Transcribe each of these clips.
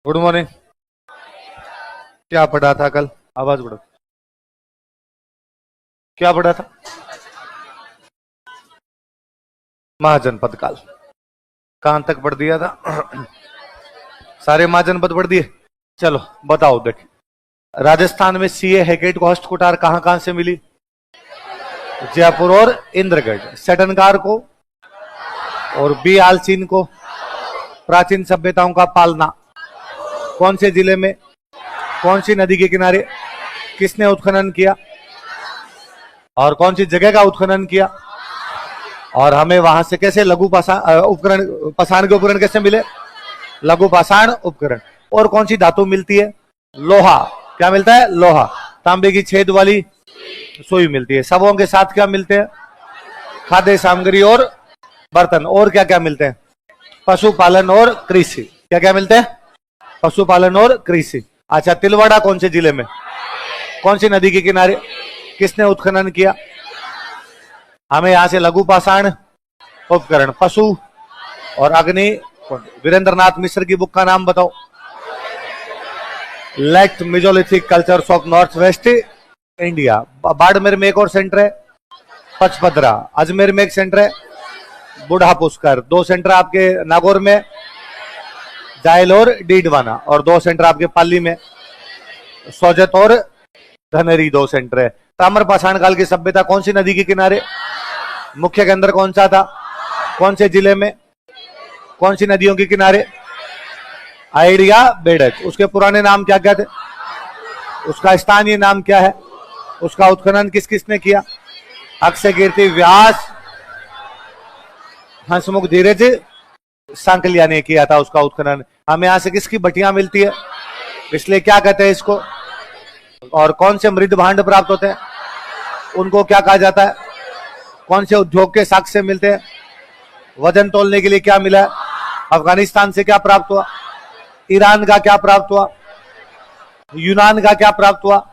Good morning. क्या पढ़ा था कल? आवाज बढ़ो। क्या पढ़ा था? महाजनपद काल। कहां तक पढ़ दिया था? सारे महाजनपद पढ़ दिए। चलो बताओ। देख, राजस्थान में सीए हैकेट को हस्तकुटार कहां कहां से मिली? जयपुर और इंद्रगढ़। सटनकार को और बी आलसीन को प्राचीन सभ्यताओं का पालना कौन से जिले में, कौन सी नदी के किनारे, किसने उत्खनन किया और कौन सी जगह का उत्खनन किया, और हमें वहां से कैसे लघु उपकरण, पाषाण के उपकरण कैसे मिले, लघु पाषाण उपकरण। और कौन सी धातु मिलती है? लोहा। क्या मिलता है? लोहा। तांबे की छेद वाली सुई मिलती है। सबों के साथ क्या मिलते हैं? खाद्य सामग्री और बर्तन। और क्या क्या मिलते हैं? पशुपालन और कृषि। क्या क्या मिलते हैं? पशुपालन और कृषि। अच्छा, तिलवाड़ा कौन से जिले में, कौन सी नदी के किनारे, किसने उत्खनन किया? हमें यहां से लघु पाषाण उपकरण, पशु और अग्नि। वीरेंद्रनाथ मिश्र की बुक का नाम बताओ। Late mesolithic cultures of north west India. Barmer में एक और सेंटर है, पचपदरा। अजमेर में एक सेंटर है, बूढ़ा पुष्कर। दो सेंटर आपके नागौर में, जायल और डीडवाना। और दो सेंटर आपके पाली में, सोजत और धनरी। दो सेंटर है। ताम्र पाषाण काल की सभ्यता कौन सी नदी के किनारे? मुख्य केंद्र कौन सा था? कौन से जिले में, कौन सी नदियों के किनारे? आइडिया बेड़क। उसके पुराने नाम क्या क्या थे? उसका स्थानीय नाम क्या है? उसका उत्खनन किस किसने किया? अक्षय कीर्ति, व्यास, हंसमुख धीरज, सांकलिया ने किया था उसका उत्खनन। हमें यहां से किसकी भट्टियां मिलती है, इसलिए क्या कहते हैं इसको? और कौन से मृद भांड प्राप्त होते हैं, उनको क्या कहा जाता है? कौन से उद्योग के साक्ष्य मिलते हैं? वजन तोलने के लिए क्या मिला है? अफगानिस्तान से क्या प्राप्त हुआ? ईरान का क्या प्राप्त हुआ? यूनान का क्या प्राप्त हुआ?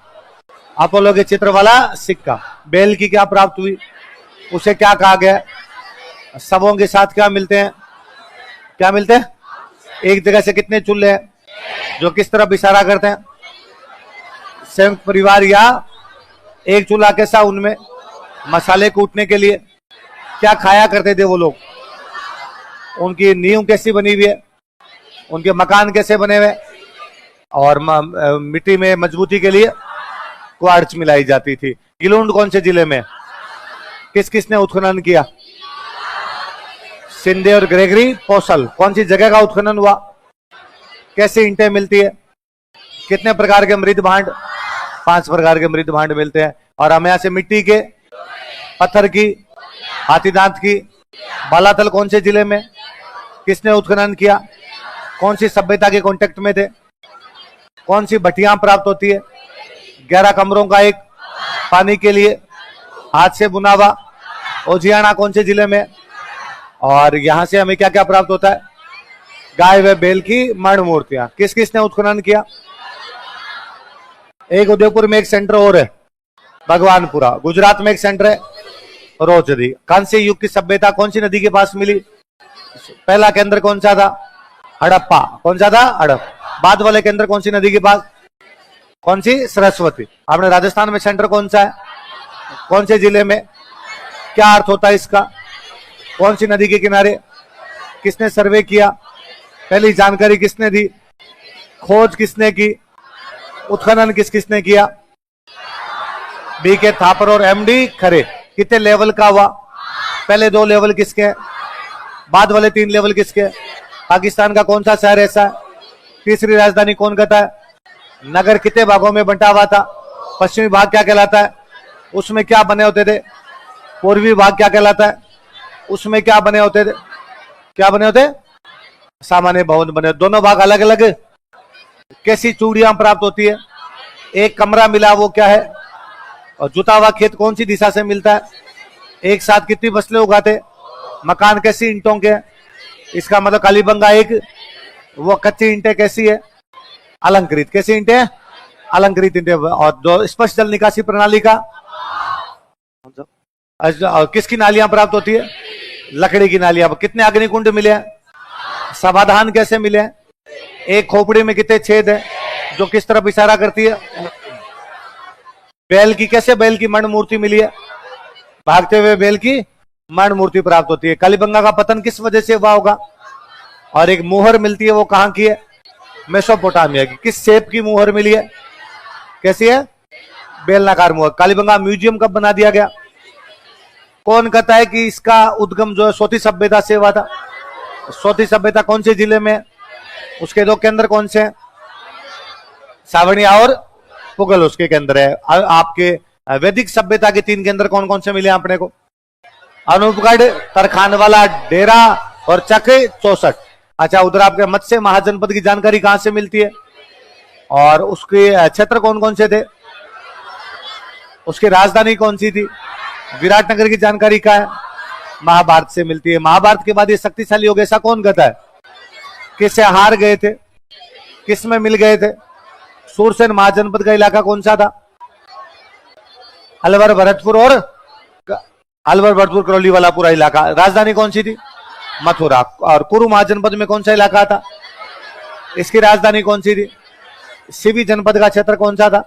अपोलो के चित्र वाला सिक्का। बेल की क्या प्राप्त हुई, उसे क्या कहा गया? सबों के साथ क्या मिलते हैं? क्या मिलते हैं? एक जगह से कितने चूल्हे हैं जो किस तरफ इशारा करते हैं? संयुक्त परिवार या एक चूल्हा। कैसा? उनमें मसाले कूटने के लिए। क्या खाया करते थे वो लोग? उनकी नींव कैसी बनी हुई है, उनके मकान कैसे बने हुए? और मिट्टी में मजबूती के लिए क्वार्ट्ज मिलाई जाती थी। गिलुंड कौन से जिले में, किस किसने उत्खनन किया? सिंधे और ग्रेगरी पोसल। कौन सी जगह का उत्खनन हुआ? कैसे ईंटें मिलती है? कितने प्रकार के मृद भांड? 5 प्रकार के मृद भांड मिलते हैं। और हमें यहां से मिट्टी के, पत्थर की, हाथीदांत की। बालातल कौन से जिले में, किसने उत्खनन किया? कौन सी सभ्यता के कांटेक्ट में थे? कौन सी भट्टियां प्राप्त होती है? 11 कमरों का एक, पानी के लिए, हाथ से बुना हुआ। ओजियाना कौन से जिले में? और यहां से हमें क्या क्या प्राप्त होता है? गाय व बैल की मर्ण मूर्तियां। किस किसने उत्खनन किया? एक उदयपुर में एक सेंटर और है, भगवानपुरा। गुजरात में एक सेंटर है, रोजरी। कांस्य युग की सभ्यता कौन सी नदी के पास मिली? पहला केंद्र कौन सा था? हड़प्पा। कौन सा था? हड़प्पा। बाद वाले केंद्र कौन सी नदी के पास? कौन सी? सरस्वती। आपने राजस्थान में सेंटर कौन सा है, कौन से जिले में? क्या अर्थ होता है इसका? कौन सी नदी के किनारे? किसने सर्वे किया? पहली जानकारी किसने दी? खोज किसने की? उत्खनन किस किसने किया? बी के थापर और एमडी खरे। कितने लेवल का हुआ? पहले 2 लेवल किसके, बाद वाले 3 लेवल किसके? पाकिस्तान का कौन सा शहर ऐसा है? तीसरी राजधानी कौन कहता है? नगर कितने भागों में बंटा हुआ था? पश्चिमी भाग क्या कहलाता है? उसमें क्या बने होते थे? पूर्वी भाग क्या कहलाता है? उसमें क्या बने होते थे? क्या बने होते? सामान्य भवन बने। दोनों भाग अलग अलग। कैसी चूड़ियां प्राप्त होती है? एक कमरा मिला, वो क्या है? और जुता हुआ खेत कौन सी दिशा से मिलता है? एक साथ कितनी फसलें उगाते? मकान कैसी ईंटों के? इसका मतलब कालीबंगा एक। वो कच्ची ईंटें कैसी है? अलंकृत। कैसी ईंटें? अलंकृत ईंटें। और दो स्पष्ट जल निकासी प्रणाली का किसकी नालियां प्राप्त होती है? लकड़ी की नालियां। कितने अग्निकुंड मिले हैं? समाधान कैसे मिले हैं? एक खोपड़ी में कितने छेद है जो किस तरफ इशारा करती है? बैल की, कैसे बैल की मर्ण मूर्ति मिली है? भागते हुए बैल की मर्ण मूर्ति प्राप्त होती है। कालीबंगा का पतन किस वजह से हुआ होगा? और एक मुहर मिलती है, वो कहां की है? मेसोपोटामिया की। किस शेप की मुहर मिली है? कैसी है? बेलनाकार मुहर। कालीबंगा म्यूजियम कब बना दिया गया? कौन कहता है कि इसका उद्गम जो है सोती सभ्यता से हुआ था? सोती सभ्यता कौन से जिले में? उसके दो केंद्र कौन से हैं? सावनिया और पुगल उसके केंद्र है। आपके वैदिक सभ्यता के तीन केंद्र कौन कौन से मिले अपने को? अनूपगढ़, तरखानवाला, डेरा और चक 64। अच्छा, उधर आपके मत्स्य महाजनपद की जानकारी कहां से मिलती है? और उसके क्षेत्र कौन कौन से थे? उसकी राजधानी कौन सी थी? विराटनगर की जानकारी क्या है? महाभारत से मिलती है। महाभारत के बाद ये शक्तिशाली हो गए, ऐसा कौन कहता है? किससे हार गए थे? किस में मिल गए थे? सूरसेन महाजनपद का इलाका कौन सा था? अलवर, भरतपुर और अलवर, भरतपुर, करौली वाला पूरा इलाका। राजधानी कौन सी थी? मथुरा। और कुरु महाजनपद में कौन सा इलाका था? इसकी राजधानी कौन सी थी? सिवी जनपद का क्षेत्र कौन सा था?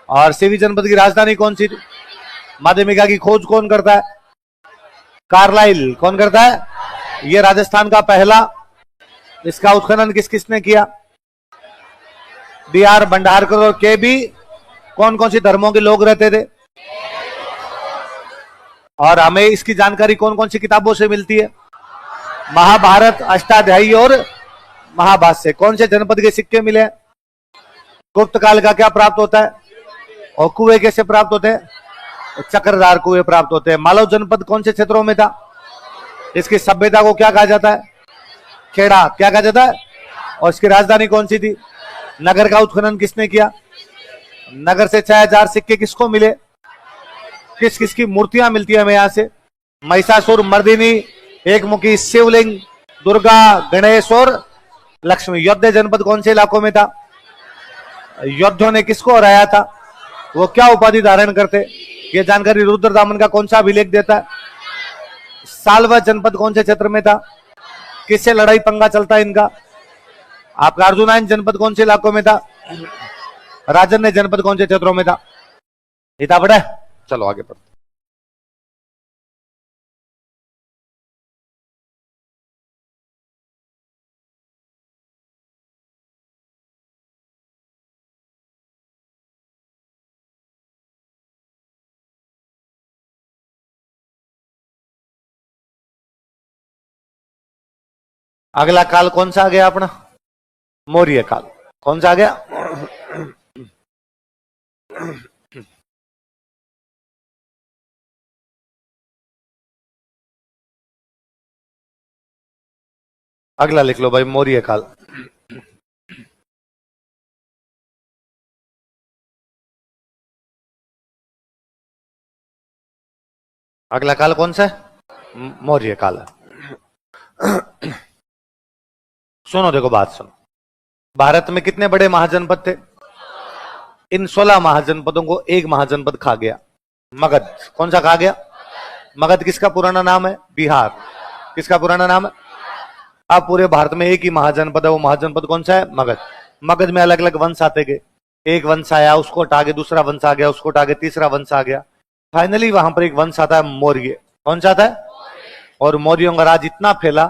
और सिवी जनपद की राजधानी कौन सी थी? माध्यमिका की खोज कौन करता है? कार्लाइल। कौन करता है? यह राजस्थान का पहला। इसका उत्खनन किस किसने किया? BR भंडारकर और KB। कौन कौन सी धर्मों के लोग रहते थे? और हमें इसकी जानकारी कौन कौन सी किताबों से मिलती है? महाभारत, अष्टाध्यायी और महाभाष्य। कौन से जनपद के सिक्के मिले? गुप्त काल का क्या प्राप्त होता है? और कुएं कैसे प्राप्त होते हैं? चक्रधार कुएं प्राप्त होते हैं। मालव जनपद कौन से क्षेत्रों में था? इसकी सभ्यता को क्या कहा जाता है? खेड़ा। क्या कहा जाता है? और इसकी राजधानी कौन सी थी? नगर का उत्खनन किसने किया? नगर से 6000 सिक्के किसको मिले? किस किस की मूर्तियां मिलती है हमें यहां से? महिषासुर मर्दिनी, एक मुखी शिवलिंग, दुर्गा, गणेश और लक्ष्मी। योद्धा जनपद कौन से इलाकों में था? योद्धाओं ने किसको हराया था? वो क्या उपाधि धारण करते? ये जानकारी रुद्रदामन का कौन सा अभिलेख देता है? सालवा जनपद कौन से क्षेत्र में था? किससे लड़ाई पंगा चलता है इनका? आपका अर्जुनायन जनपद कौन से इलाकों में था? राजन्य जनपद कौन से क्षेत्रों में था? इतना बड़ा है। चलो आगे बढ़ते। अगला काल कौन सा आ गया अपना? मौर्य काल। कौन सा आ गया? अगला लिख लो भाई, मौर्य काल। अगला काल कौन सा है? मौर्य काल। सुनो, देखो बात सुनो। भारत में कितने बड़े महाजनपद थे? इन 16 महाजनपदों को एक महाजनपद खा गया, मगध। कौन सा खा गया? मगध। किसका पुराना नाम है? बिहार। किसका पुराना नाम है? अब पूरे भारत में एक ही महाजनपद है, वो महाजनपद कौन सा है? मगध। मगध में अलग अलग वंश आते गए। एक वंश आया, उसको हटा के दूसरा वंश आ गया, उसको हटा के तीसरा वंश आ गया। फाइनली वहां पर एक वंश आता है मौर्य। कौन सा आता है? और मौर्यों का राज इतना फैला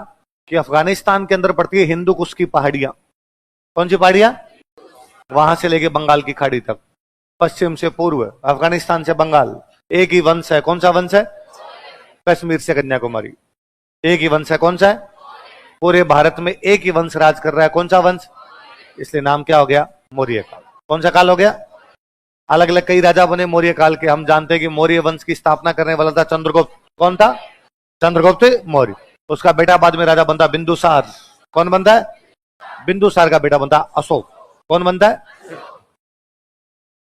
कि अफगानिस्तान के अंदर पड़ती है हिंदू कुश की पहाड़ियां। कौन सी पहाड़ियां? वहां से लेके बंगाल की खाड़ी तक, पश्चिम से पूर्व, अफगानिस्तान से बंगाल, एक ही वंश है। कौन सा वंश है? कश्मीर से कन्याकुमारी, एक ही वंश है। कौन सा है? पूरे भारत में एक ही वंश राज कर रहा है। कौन सा वंश? इसलिए नाम क्या हो गया? मौर्य काल। कौन सा काल हो गया? अलग अलग कई राजा बने मौर्य काल के। हम जानते हैं कि मौर्य वंश की स्थापना करने वाला था चंद्रगुप्त। कौन था? चंद्रगुप्त मौर्य। उसका बेटा बाद में राजा बनता बिंदुसार। कौन बनता है? बिंदुसार का बेटा बनता अशोक। कौन बनता है?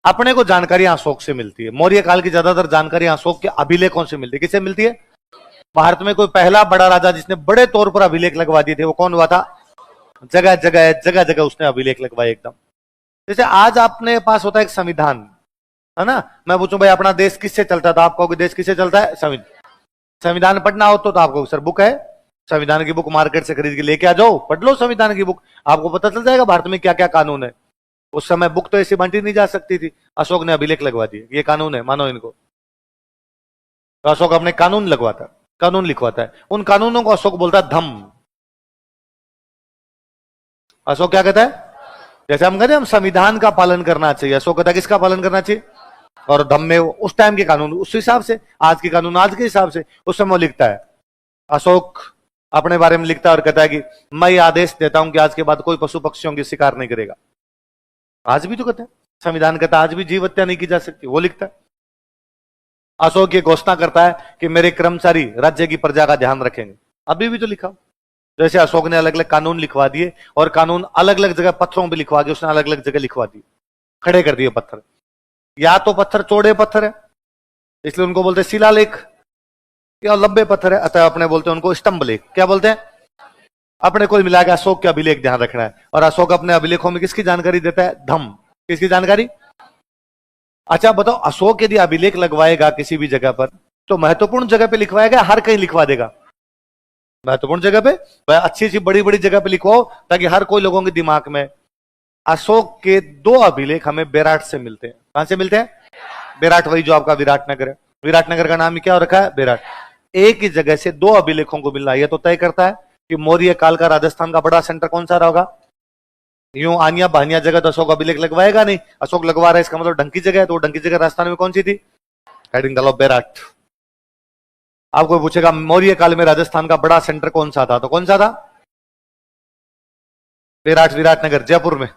अपने को जानकारी अशोक से मिलती है। मौर्य काल की ज्यादातर जानकारी अशोक के अभिलेखों से मिलती है। किससे मिलती है? भारत में कोई पहला बड़ा राजा जिसने बड़े तौर पर अभिलेख लगवा दिए थे, वो कौन हुआ था? जगह जगह जगह जगह उसने अभिलेख लगवाए एकदम। जैसे आज अपने पास होता है एक संविधान, है ना? मैं पूछूं भाई अपना देश किससे चलता था, आप कहोगे देश किससे चलता है? संविधान। संविधान पढ़ना हो तो आपको सर बुक है संविधान की बुक मार्केट से खरीद के लेके आ जाओ, पढ़ लो संविधान की बुक, आपको पता चल जाएगा भारत में क्या क्या कानून है। उस समय बुक तो ऐसी बांटी नहीं जा सकती थी, अशोक ने अभिलेख लगवा दिए, ये कानून है, मानो इनको। तो अशोक अपने कानून लगवाता, कानून लिखवाता है, उन कानूनों को अशोक बोलता है धम्म। अशोक क्या कहता है, जैसे हम कहते हैं हम संविधान का पालन करना चाहिए, अशोक कहता है किसका पालन करना चाहिए, और धम्म में उस टाइम के कानून उस हिसाब से, आज के कानून आज के हिसाब से, उस समय वो लिखता है। अशोक अपने बारे में लिखता है और कहता है कि मैं ये आदेश देता हूं कि आज के बाद कोई पशु पक्षियों की शिकार नहीं करेगा। आज भी तो कहता है, संविधान कहता है आज भी जीव हत्या नहीं की जा सकती, वो लिखता है। अशोक ये घोषणा करता है कि मेरे कर्मचारी राज्य की प्रजा का ध्यान रखेंगे, अभी भी तो लिखा। जैसे अशोक ने अलग अलग कानून लिखवा दिए, और कानून अलग अलग जगह पत्थरों पर लिखवा के उसने अलग अलग जगह लिखवा दिए, खड़े कर दिए पत्थर। या तो पत्थर चौड़े पत्थर है इसलिए उनको बोलते शिलालेख, या लंबे पत्थर है अतः अपने बोलते हैं उनको स्तंभ लेख। क्या बोलते हैं, अपने को मिला के अशोक के अभिलेख ध्यान रखना है। और अशोक अपने अभिलेखों में किसकी जानकारी देता है, धम्म, किसकी जानकारी। अच्छा बताओ, अशोक यदि अभिलेख लगवाएगा किसी भी जगह पर तो महत्वपूर्ण जगह पे लिखवाएगा, हर कहीं लिखवा देगा। महत्वपूर्ण जगह पे, अच्छी सी बड़ी बड़ी जगह पे लिखवाओ ताकि हर कोई लोगों के दिमाग में। अशोक के 2 अभिलेख हमें बेराट से मिलते हैं। कहां से मिलते हैं, बेराट, वही जो आपका विराटनगर है। विराटनगर का नाम क्या हो रखा है, बेराट। एक ही जगह से 2 अभिलेखों को मिलना, यह तो तय करता है कि मौर्य काल का राजस्थान का बड़ा सेंटर कौन सा रहा। यूं आनिया बहानिया जगह तो अशोक अभिलेख लगवाएगा नहीं, अशोक लगवा रहा है इसका मतलब ढंग की जगह है, तो ढंग की जगह राजस्थान में कौन सी थी, हेडिंग डालो बेराट। आपको पूछेगा मौर्य काल में राजस्थान का बड़ा सेंटर कौन सा था, तो कौन सा था, बेराट, विराटनगर, जयपुर में।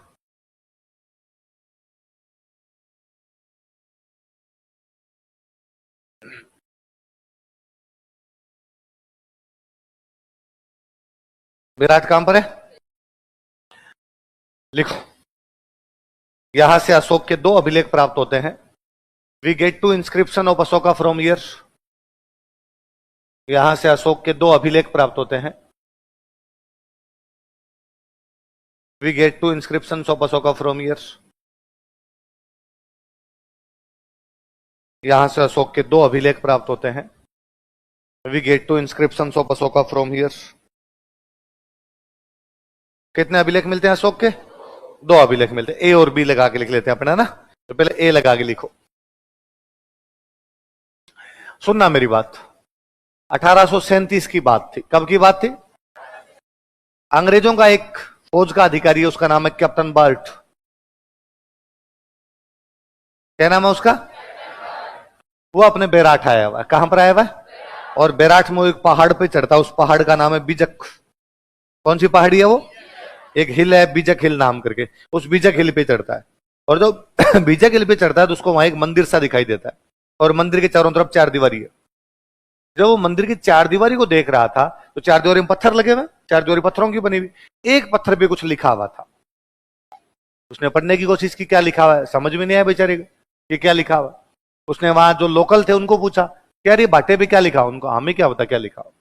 विराट कहां पर है, लिखो। यहां से अशोक के 2 अभिलेख प्राप्त होते हैं। We get 2 inscription of Ashoka from here. यहां से अशोक के 2 अभिलेख प्राप्त होते हैं। We get 2 inscription of Ashoka from here. यहां से अशोक के 2 अभिलेख प्राप्त होते हैं। We get 2 inscription of Ashoka from here. कितने अभिलेख मिलते हैं अशोक के, 2 अभिलेख मिलते हैं। ए और बी लगा के लिख लेते हैं अपना ना, तो पहले ए लगा के लिखो। सुनना मेरी बात, 1837 की बात थी। कब की बात थी, अंग्रेजों का एक फौज का अधिकारी है, उसका नाम है कैप्टन बर्ट। क्या नाम है उसका, वो अपने बेराट आया हुआ है। कहां पर आया हुआ है, और बेराट में वो एक पहाड़ पे चढ़ता है, उस पहाड़ का नाम है बीजक। कौन सी पहाड़ी है वो, एक हिल है बीजक हिल नाम करके, उस बीजक हिल पे चढ़ता है। और जो बीजक हिल पे चढ़ता है तो उसको वहां एक मंदिर सा दिखाई देता है, और मंदिर के चारों तरफ 4 दीवारी है। जब वो मंदिर की 4 दीवारी को देख रहा था तो 4 दीवारी में पत्थर लगे हुए, 4 दीवारी पत्थरों की बनी हुई, एक पत्थर पे कुछ लिखा हुआ था। उसने पढ़ने की कोशिश की, क्या लिखा हुआ है, समझ में नहीं आया बेचारे को कि क्या लिखा हुआ। उसने वहां जो लोकल थे उनको पूछा, क्या ये बाटे पे क्या लिखा, उनको हमें क्या पता क्या लिखा हुआ,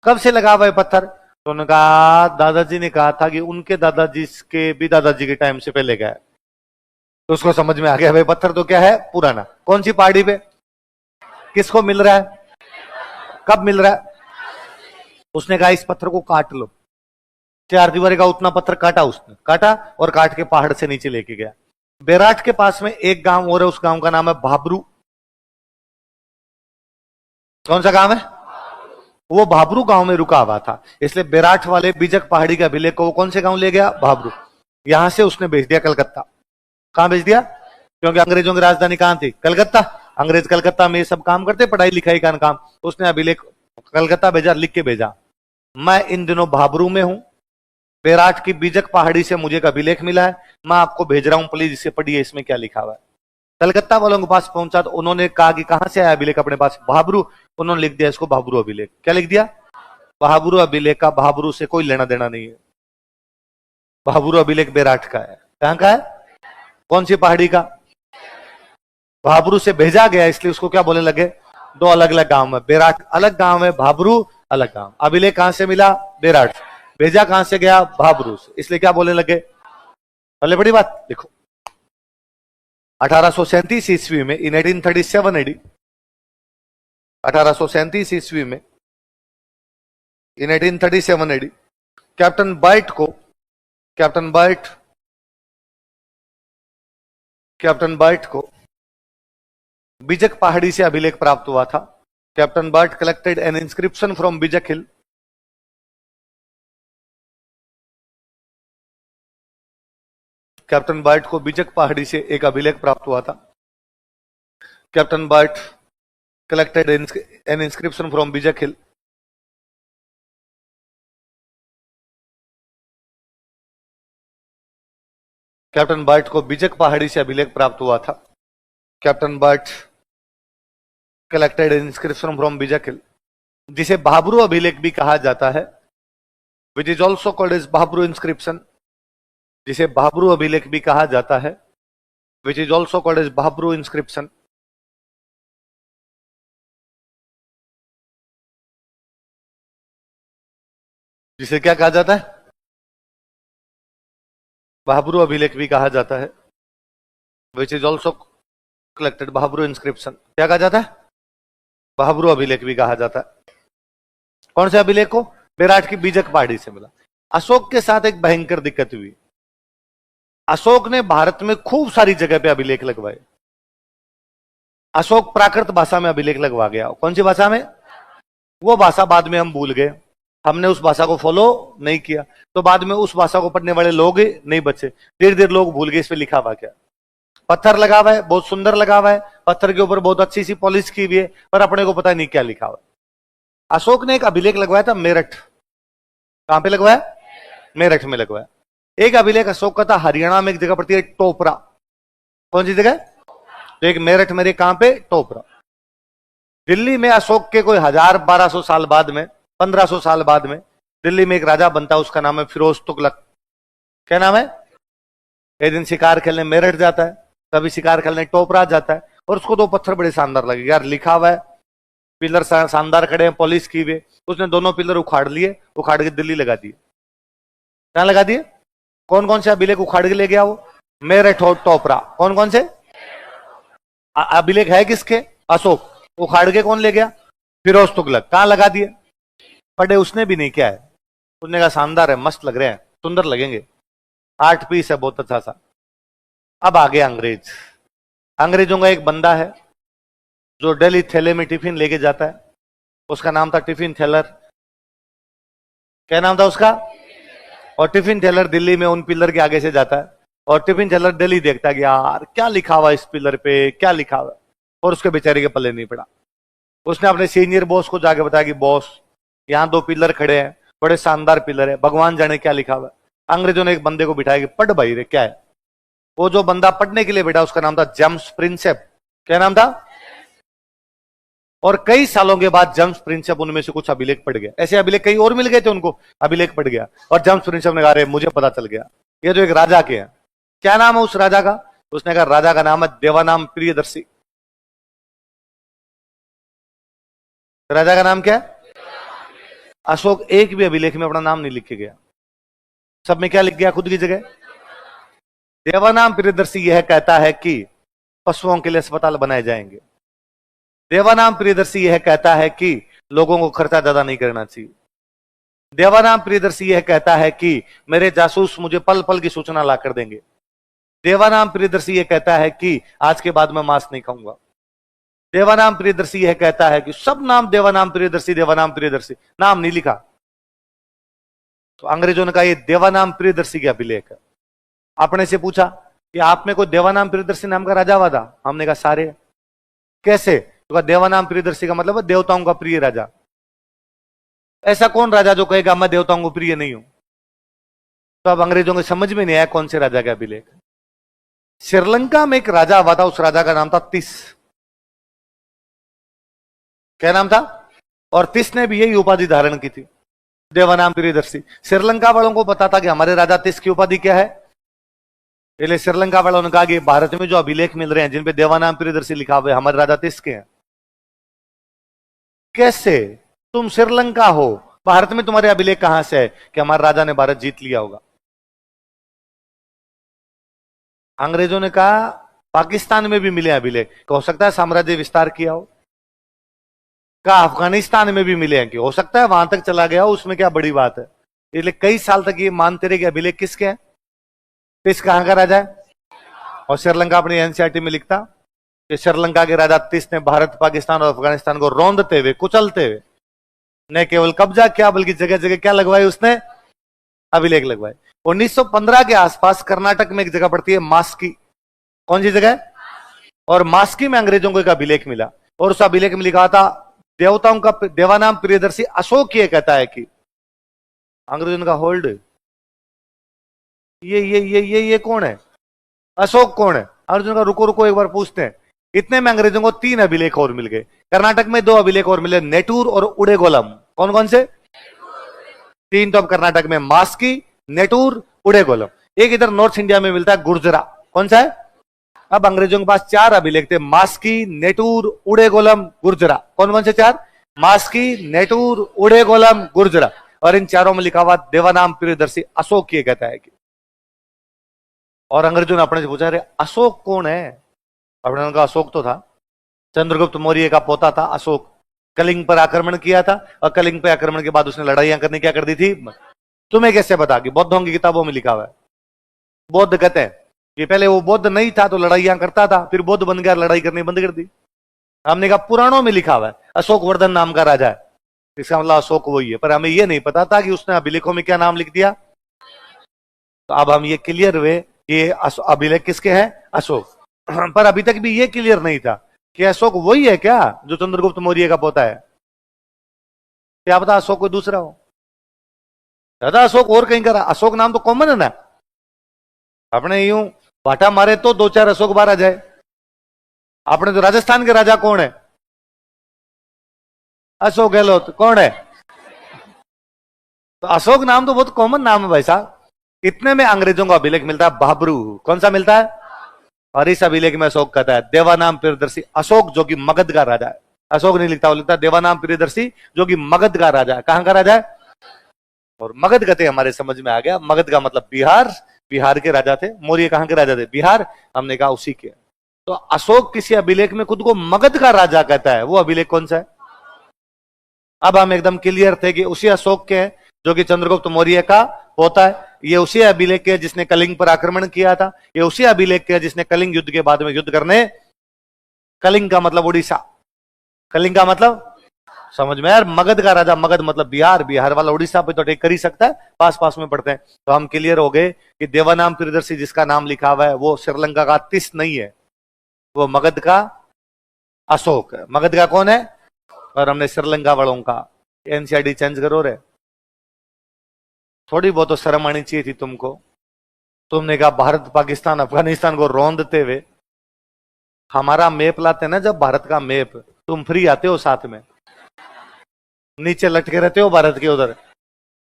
कब से लगा हुआ है पत्थर। तो उन्होंने कहा, दादाजी ने कहा था कि उनके दादाजी के भी दादाजी के टाइम से पहले गया है। तो उसको समझ में आ गया भाई पत्थर तो क्या है, पुराना। कौन सी पहाड़ी पे, किसको मिल रहा है, कब मिल रहा है। उसने कहा इस पत्थर को काट लो। 4 दीवारी का उतना पत्थर काटा, उसने काटा और काट के पहाड़ से नीचे लेके गया। बेराट के पास में एक गांव और है, उस गांव का नाम है भाबरू। कौन सा गांव है, वो भाबरू गांव में रुका हुआ था, इसलिए बेराट वाले बीजक पहाड़ी के अभिलेख को वो कौन से गांव ले गया, भाबरू। यहां से उसने भेज दिया कलकत्ता। कहां भेज दिया, क्योंकि अंग्रेजों की राजधानी कहां थी, कलकत्ता। अंग्रेज कलकत्ता में ये सब काम करते, पढ़ाई लिखाई का काम। उसने अभिलेख कलकत्ता भेजा, लिख के भेजा, मैं इन दिनों भाबरू में हूं, बेराट की बीजक पहाड़ी से मुझे एक अभिलेख मिला है, मैं आपको भेज रहा हूं, प्लीज इसे पढ़िए, इसमें क्या लिखा हुआ है। कलकत्ता वालों के पास पहुंचा तो उन्होंने कहा कि कहां से आया अभिलेख, अपने पास भाबरू। उन्होंने लिख दिया इसको भाबरू अभिलेख। क्या लिख दिया, भाबरू अभिलेख का भाबरू से कोई लेना देना नहीं है। भाबरू अभिलेख बेराट का है। कहां का है, कौन सी पहाड़ी का, भाबरू से भेजा गया, इसलिए उसको क्या बोलने लगे, 2 अलग अलग गांव है। बेराट अलग गांव है, भाबरू अलग गांव। अभिलेख कहां से मिला, बेराट। भेजा कहां से गया, भाबरू से, इसलिए क्या बोलने लगे। पहले बड़ी बात देखो, 1837 ईस्वी में, इन 1837 एडी, 1837 ईस्वी में इन 1837 एडी कैप्टन बर्ट को कैप्टन बर्ट को बिजक पहाड़ी से अभिलेख प्राप्त हुआ था। Captain Burt collected an inscription from Bijak hill. Captain Burt को बिजक पहाड़ी से एक अभिलेख प्राप्त हुआ था। Captain Burt collected an inscription from Bijak hill. Captain Burt को बिजक पहाड़ी से अभिलेख प्राप्त हुआ था। Captain Burt collected inscription from Bijak hill, जिसे भाबरू अभिलेख भी कहा जाता है, which is also called as Bhabru inscription, जिसे भाबरू अभिलेख भी कहा जाता है, which is also called as Bhabru inscription. जिसे क्या कहा जाता है? भाबरू अभिलेख भी कहा जाता है, which is also collected Bhabru inscription. क्या कहा जाता है? भाबरू अभिलेख भी कहा जाता है। कौन से अभिलेख को? विराट की बीजक पहाड़ी से मिला। अशोक के साथ एक भयंकर दिक्कत हुई। अशोक ने भारत में खूब सारी जगह पे अभिलेख लगवाए। अशोक प्राकृत भाषा में अभिलेख लगवा गया। कौन सी भाषा में? वो भाषा बाद में हम भूल गए, हमने उस भाषा को फॉलो नहीं किया, तो बाद में उस भाषा को पढ़ने वाले लोग नहीं बचे। धीरे धीरे लोग भूल गए इस पे लिखा हुआ क्या। पत्थर लगा हुआ है, बहुत सुंदर लगा हुआ है, पत्थर के ऊपर बहुत अच्छी सी पॉलिश की हुई है, पर अपने को पता नहीं क्या लिखा हुआ। अशोक ने एक अभिलेख लगवाया था मेरठ। कहां पे लगवाया? मेरठ में लगवाया। एक अभिलेख अशोक का था हरियाणा में, एक जगह पड़ती है टोपरा। कौन सी जगह? तो एक मेरठ मेरे कहां पे? टोपरा। दिल्ली में अशोक के कोई 1200 साल बाद में, 1500 साल बाद में दिल्ली में एक राजा बनता है, उसका नाम है फिरोज तुगलक। क्या नाम है? एक दिन शिकार खेलने मेरठ जाता है, कभी शिकार खेलने टोपरा जाता है, और उसको दो पत्थर बड़े शानदार लगे। यार लिखा हुआ है, पिलर शानदार खड़े हैं, पॉलिश की हुए। उसने दोनों पिलर उखाड़ लिए, उखाड़ के दिल्ली लगा दिए। क्या लगा दिए? कौन कौन से अभिलेख उखाड़ के ले गया वो? मेरठ और टोपरा। कौन कौन से अभिलेख है किसके? अशोक। उखाड़ के कौन ले गया? फिरोज तुगलक। कहां लगा दिए? पढ़े उसने भी नहीं, क्या है? उसने कहा शानदार है, मस्त लग रहे हैं, सुंदर लगेंगे, 8 पीस है, बहुत अच्छा सा। अब आगे अंग्रेज। अंग्रेजों का एक बंदा है जो दिल्ली थैले में टिफिन लेके जाता है, उसका नाम था टिफिन थैलर। क्या नाम था उसका? और टिफिन थैलर दिल्ली में उन पिलर के आगे से जाता है, और टिफिन थैलर दिल्ली देखता है कि यार क्या लिखा हुआ इस पिलर पे, क्या लिखा हुआ, और उसके बेचारे के पल्ले नहीं पड़ा। उसने अपने सीनियर बॉस को जाके बताया कि बॉस, यहाँ 2 पिलर खड़े हैं, बड़े शानदार पिलर है, भगवान जाने क्या लिखा हुआ। अंग्रेजों ने एक बंदे को बिठाया कि पढ़ भाई रे क्या है। वो जो बंदा पढ़ने के लिए बैठा उसका नाम था जेम्स प्रिंसेप। क्या नाम था? और कई सालों के बाद जेम्स प्रिंसेप उनमें से कुछ अभिलेख पढ़ गया। ऐसे अभिलेख कई और मिल गए थे उनको, अभिलेख पढ़ गया, और जेम्स प्रिंसेप ने कहा अरे मुझे पता चल गया, ये जो एक राजा के हैं। क्या नाम है उस राजा का? उसने कहा राजा का नाम है देवानाम प्रियदर्शी। राजा का नाम क्या है? अशोक एक भी अभिलेख में अपना नाम नहीं लिख के गया, सब में क्या लिख गया? खुद की जगह। देवानाम प्रियदर्शी यह कहता है कि पशुओं के लिए अस्पताल बनाए जाएंगे। देवानाम प्रियदर्शी यह कहता है कि लोगों को खर्चा ज्यादा नहीं करना चाहिए। देवानाम प्रियदर्शी यह कहता है कि मेरे जासूस मुझे पल पल की सूचना ला कर देंगे। देवानाम प्रियदर्शी यह कहता है कि आज के बाद मैं मांस नहीं खाऊंगा। देवानाम प्रियदर्शी यह कहता है कि सब नाम देवानाम प्रियदर्शी, देवानाम प्रियदर्शी, नाम नहीं लिखा। तो अंग्रेजों ने कहा ये देवानाम प्रियदर्शी के अभिलेख है। आपने से पूछा कि आप में कोई देवानाम प्रियदर्शी नाम का राजा वादा? हमने कहा सारे। कैसे? तो कहा देवानाम प्रियदर्शी का मतलब है देवताओं का प्रिय राजा। ऐसा कौन राजा जो कहेगा मैं देवताओं को प्रिय नहीं हूं? तो अब अंग्रेजों को समझ में नहीं आया कौन से राजा का अभिलेख। श्रीलंका में एक राजा हुआ था, उस राजा का नाम था तिस। क्या नाम था? और तिस ने भी यही उपाधि धारण की थी, देवानाम प्रियदर्शी। श्रीलंका वालों को पता था कि हमारे राजा तिस की उपाधि क्या है, इसलिए श्रीलंका वालों ने कहा कि भारत में जो अभिलेख मिल रहे हैं जिन पे देवानाम प्रियदर्शी लिखा हुआ है, हमारे राजा तिस के हैं। कैसे? तुम श्रीलंका हो, भारत में तुम्हारे अभिलेख कहां से है कि हमारे राजा ने भारत जीत लिया होगा? अंग्रेजों ने कहा पाकिस्तान में भी मिले अभिलेख, हो सकता है साम्राज्य विस्तार किया हो। का अफगानिस्तान में भी मिले हैं कि हो सकता है वहां तक चला गया, उसमें क्या बड़ी बात है। इसलिए कई साल तक ये मानते रहे कि अभिलेख किसके हैं, तिस कहां का राजा है। और श्रीलंका अपनी एनसीईआरटी में लिखता कि श्रीलंका के राजा तिस ने भारत, पाकिस्तान और अफगानिस्तान को रौंदते हुए, कुचलते हुए न केवल कब्जा किया बल्कि जगह जगह क्या लगवाई उसने, अभिलेख लगवाए। 1915 के आसपास कर्नाटक में एक जगह पड़ती है मास्की, कौन सी जगह, और मास्की में अंग्रेजों को एक अभिलेख मिला, और उस अभिलेख में लिखा था देवताओं का देवानाम प्रियदर्शी अशोक ये कहता है कि अंग्रेजों का होल्ड, ये कौन है, अशोक कौन है। अर्जुन का रुको रुको एक बार पूछते हैं। इतने में अंग्रेजों को 3 अभिलेख और मिल गए। कर्नाटक में 2 अभिलेख और मिले, नेटूर और उड़ेगोलम। कौन कौन से, 3 तो अब कर्नाटक में, मास्की, नेटूर, उड़ेगोलम। एक इधर नॉर्थ इंडिया में मिलता है गुर्जरा, कौन सा है। अब अंग्रेजों के पास 4 अभिलेख थे, मास्की, नेटूर, उड़ेगोलम, गुर्जरा। कौन कौन से 4, मास्की, नेटूर, उड़ेगोलम, गुर्जरा। और इन चारों में लिखा हुआ देवानाम प्रियदर्शी अशोक ये कहता है कि, और अंग्रेजों ने अपने से पूछा, अरे अशोक कौन है। अपने उनका अशोक तो था, चंद्रगुप्त मौर्य का पोता था अशोक। कलिंग पर आक्रमण किया था, और कलिंग पर आक्रमण के बाद उसने लड़ाइयां करने क्या कर दी थी। तुम्हें कैसे पता कि बौद्धों की किताबों में लिखा हुआ है। बौद्ध कहते हैं कि पहले वो बौद्ध नहीं था तो लड़ाइयां करता था, फिर बौद्ध बन गया, लड़ाई करनी बंद कर दी। हमने कहा पुराणों में लिखा हुआ है अशोक वर्धन नाम का राजा है, इसका मतलब अशोक वही है। पर हमें यह नहीं पता था कि उसने अभिलेखों में क्या नाम लिख दिया। तो अब हम ये क्लियर हुए कि अभिलेख किसके हैं, अशोक। पर अभी तक भी ये क्लियर नहीं था कि अशोक वही है क्या जो चंद्रगुप्त मौर्य का पोता है। क्या पता अशोक कोई दूसरा हो, दादा अशोक और कहीं का। अशोक नाम तो कॉमन है ना, अपने यूं बाटा मारे तो 2-4 अशोक बार आ जाए। अपने तो राजस्थान के राजा कौन है, अशोक गहलोत, कौन है। तो अशोक नाम तो बहुत कॉमन नाम है भाई साहब। इतने में अंग्रेजों का अभिलेख मिलता है बाबरू, कौन सा मिलता है, और इस अभिलेख में अशोक कहता है देवानाम प्रियदर्शी अशोक जो कि मगध का राजा है। अशोक नहीं लिखता, वो लिखता है देवानाम प्रियदर्शी जो कि मगध का राजा है। कहां का राजा है, और मगध कहते हमारे समझ में आ गया, मगध का मतलब बिहार, बिहार के राजा थे। मौर्य कहां के राजा थे, बिहार। हमने कहा उसी के। तो अशोक किसी अभिलेख में खुद को मगध का राजा कहता है, वो अभिलेख कौन सा है। अब हम एकदम क्लियर थे कि उसी अशोक के हैं जो कि चंद्रगुप्त मौर्य का होता है। ये उसी अभिलेख के जिसने कलिंग पर आक्रमण किया था, ये उसी अभिलेख के जिसने कलिंग युद्ध के बाद में युद्ध करने, कलिंग का मतलब उड़ीसा, कलिंग का मतलब समझ में यार, मगध का राजा, मगध मतलब बिहार, बिहार वाला उड़ीसा पे तो टेक कर ही सकता है, पास पास में पढ़ते हैं। तो हम क्लियर हो गए कि देवानाम प्रियदर्शी जिसका नाम लिखा हुआ है वो श्रीलंका का तिस नहीं है, वो मगध का अशोक है। मगध का कौन है, और हमने श्रीलंका वालों का एनसीईआरटी चेंज करो रे। थोड़ी बहुत तो शर्म आनी चाहिए थी तुमको। तुमने कहा भारत, पाकिस्तान, अफगानिस्तान को रौंदते हुए, हमारा मैप लाते ना जब, भारत का मैप, तुम फ्री आते हो साथ में, नीचे लटके रहते हो भारत के उधर,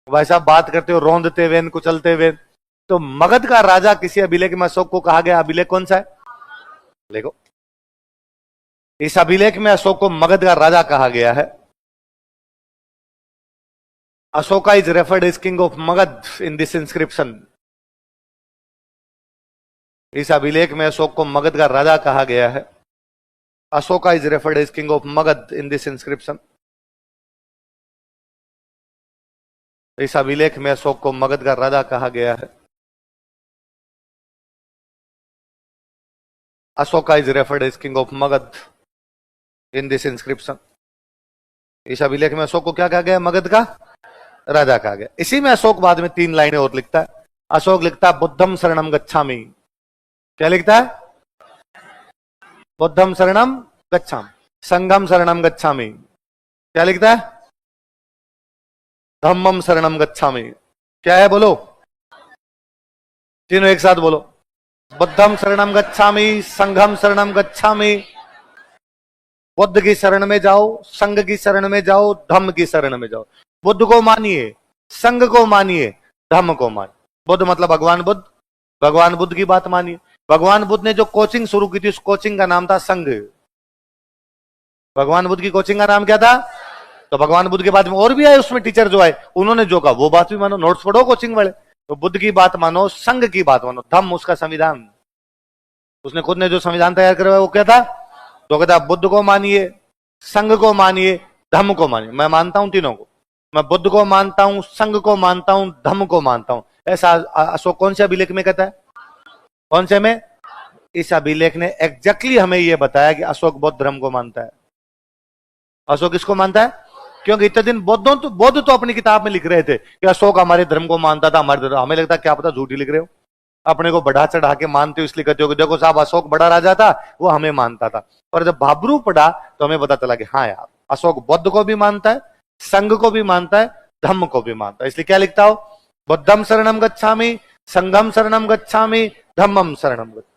भाई साहब बात करते हो रौंदते हुए, कुचलते हुए। तो मगध का राजा किसी अभिलेख में अशोक को कहा गया, अभिलेख कौन सा है, देखो इस अभिलेख में अशोक को मगध का राजा कहा गया है। Ashoka is referred as king of Magadha in this inscription. इस अभिलेख में अशोक को मगध का राजा कहा गया है। Ashoka is referred as king of Magadha in this inscription. इस अभिलेख में अशोक को मगध का राजा कहा गया है। Ashoka is referred as king of Magadha in this inscription. इस अभिलेख में अशोक को क्या कहा गया, मगध का राजा कहा गया। इसी में अशोक बाद में 3 लाइनें और लिखता है। अशोक लिखता है बुद्धम शरणम गच्छामि। क्या लिखता है, बुद्धम शरणम गच्छामि, संघम शरणम गच्छामि। क्या लिखता है, धम्मम शरणम गच्छामि। क्या है बोलो, तीनों एक साथ बोलो, बुद्धम शरणम गच्छामि, संघम शरणम गच्छामि। बुद्ध की शरण में जाओ, संघ की शरण में जाओ, धम्म की शरण में जाओ। बुद्ध को मानिए, संघ को मानिए, धम्म को मानिए। बुद्ध मतलब भगवान बुद्ध, भगवान बुद्ध की बात मानिए। भगवान बुद्ध ने जो कोचिंग शुरू की थी उस कोचिंग का नाम था संघ। भगवान बुद्ध की कोचिंग का नाम क्या था, तो भगवान बुद्ध के बाद में और भी आए उसमें टीचर जो आए, उन्होंने जो कहा वो बात भी मानो, नोट्स पढ़ो कोचिंग वाले। तो बुद्ध की बात मानो, संघ की बात मानो, धम्म उसका संविधान, उसने खुद ने जो संविधान तैयार करवाया वो क्या था, तो कहता बुद्ध को मानिए, संघ को मानिए, धम्म को मानिए, मैं मानता हूं तीनों को, मैं बुद्ध को मानता हूं, संघ को मानता हूं, धम्म को मानता हूं। ऐसा अशोक कौन से अभिलेख में कहता है? कौन से में? इस अभिलेख ने एग्जैक्टली हमें यह बताया कि अशोक बौद्ध धर्म को मानता है। अशोक किसको मानता है? क्योंकि इतने दिन बौद्ध तो अपनी किताब में लिख रहे थे कि अशोक हमारे धर्म को मानता था, हमारे धर्म, हमें लगता है क्या पता झूठी लिख रहे हो, अपने को बढ़ा चढ़ा के मानते हो, इसलिए कहते हो कि देखो साहब अशोक बड़ा राजा था, वो हमें मानता था। और जब भाबरू पढ़ा तो हमें पता चला कि हाँ यार, अशोक बुद्ध को भी मानता है, संघ को भी मानता है, धम्म को भी मानता है। इसलिए क्या लिखता हो? बुद्धम शरणम गच्छामि, संघम शरणम गच्छामि, धम्मम शरणम गच्छामि।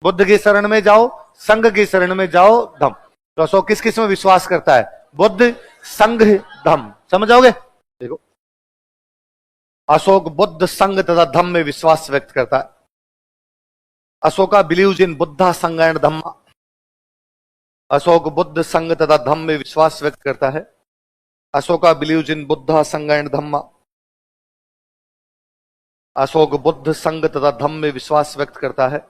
बुद्ध की शरण में जाओ, संघ की शरण में जाओ, धम्म। तो अशोक किस किस में विश्वास करता है? बुद्ध, संघ, धम्म। समझ आओगे? देखो, अशोक बुद्ध, संघ तथा धम्म में विश्वास व्यक्त करता है। अशोका बिलीव्स इन बुद्धा, संघ एंड धम्मा। अशोक बुद्ध, संघ तथा धम्म में विश्वास व्यक्त करता है। अशोका बिलीव्स इन बुद्धा, संघ एंड धम्मा। अशोक बुद्ध, संघ तथा धम्म में विश्वास व्यक्त करता है।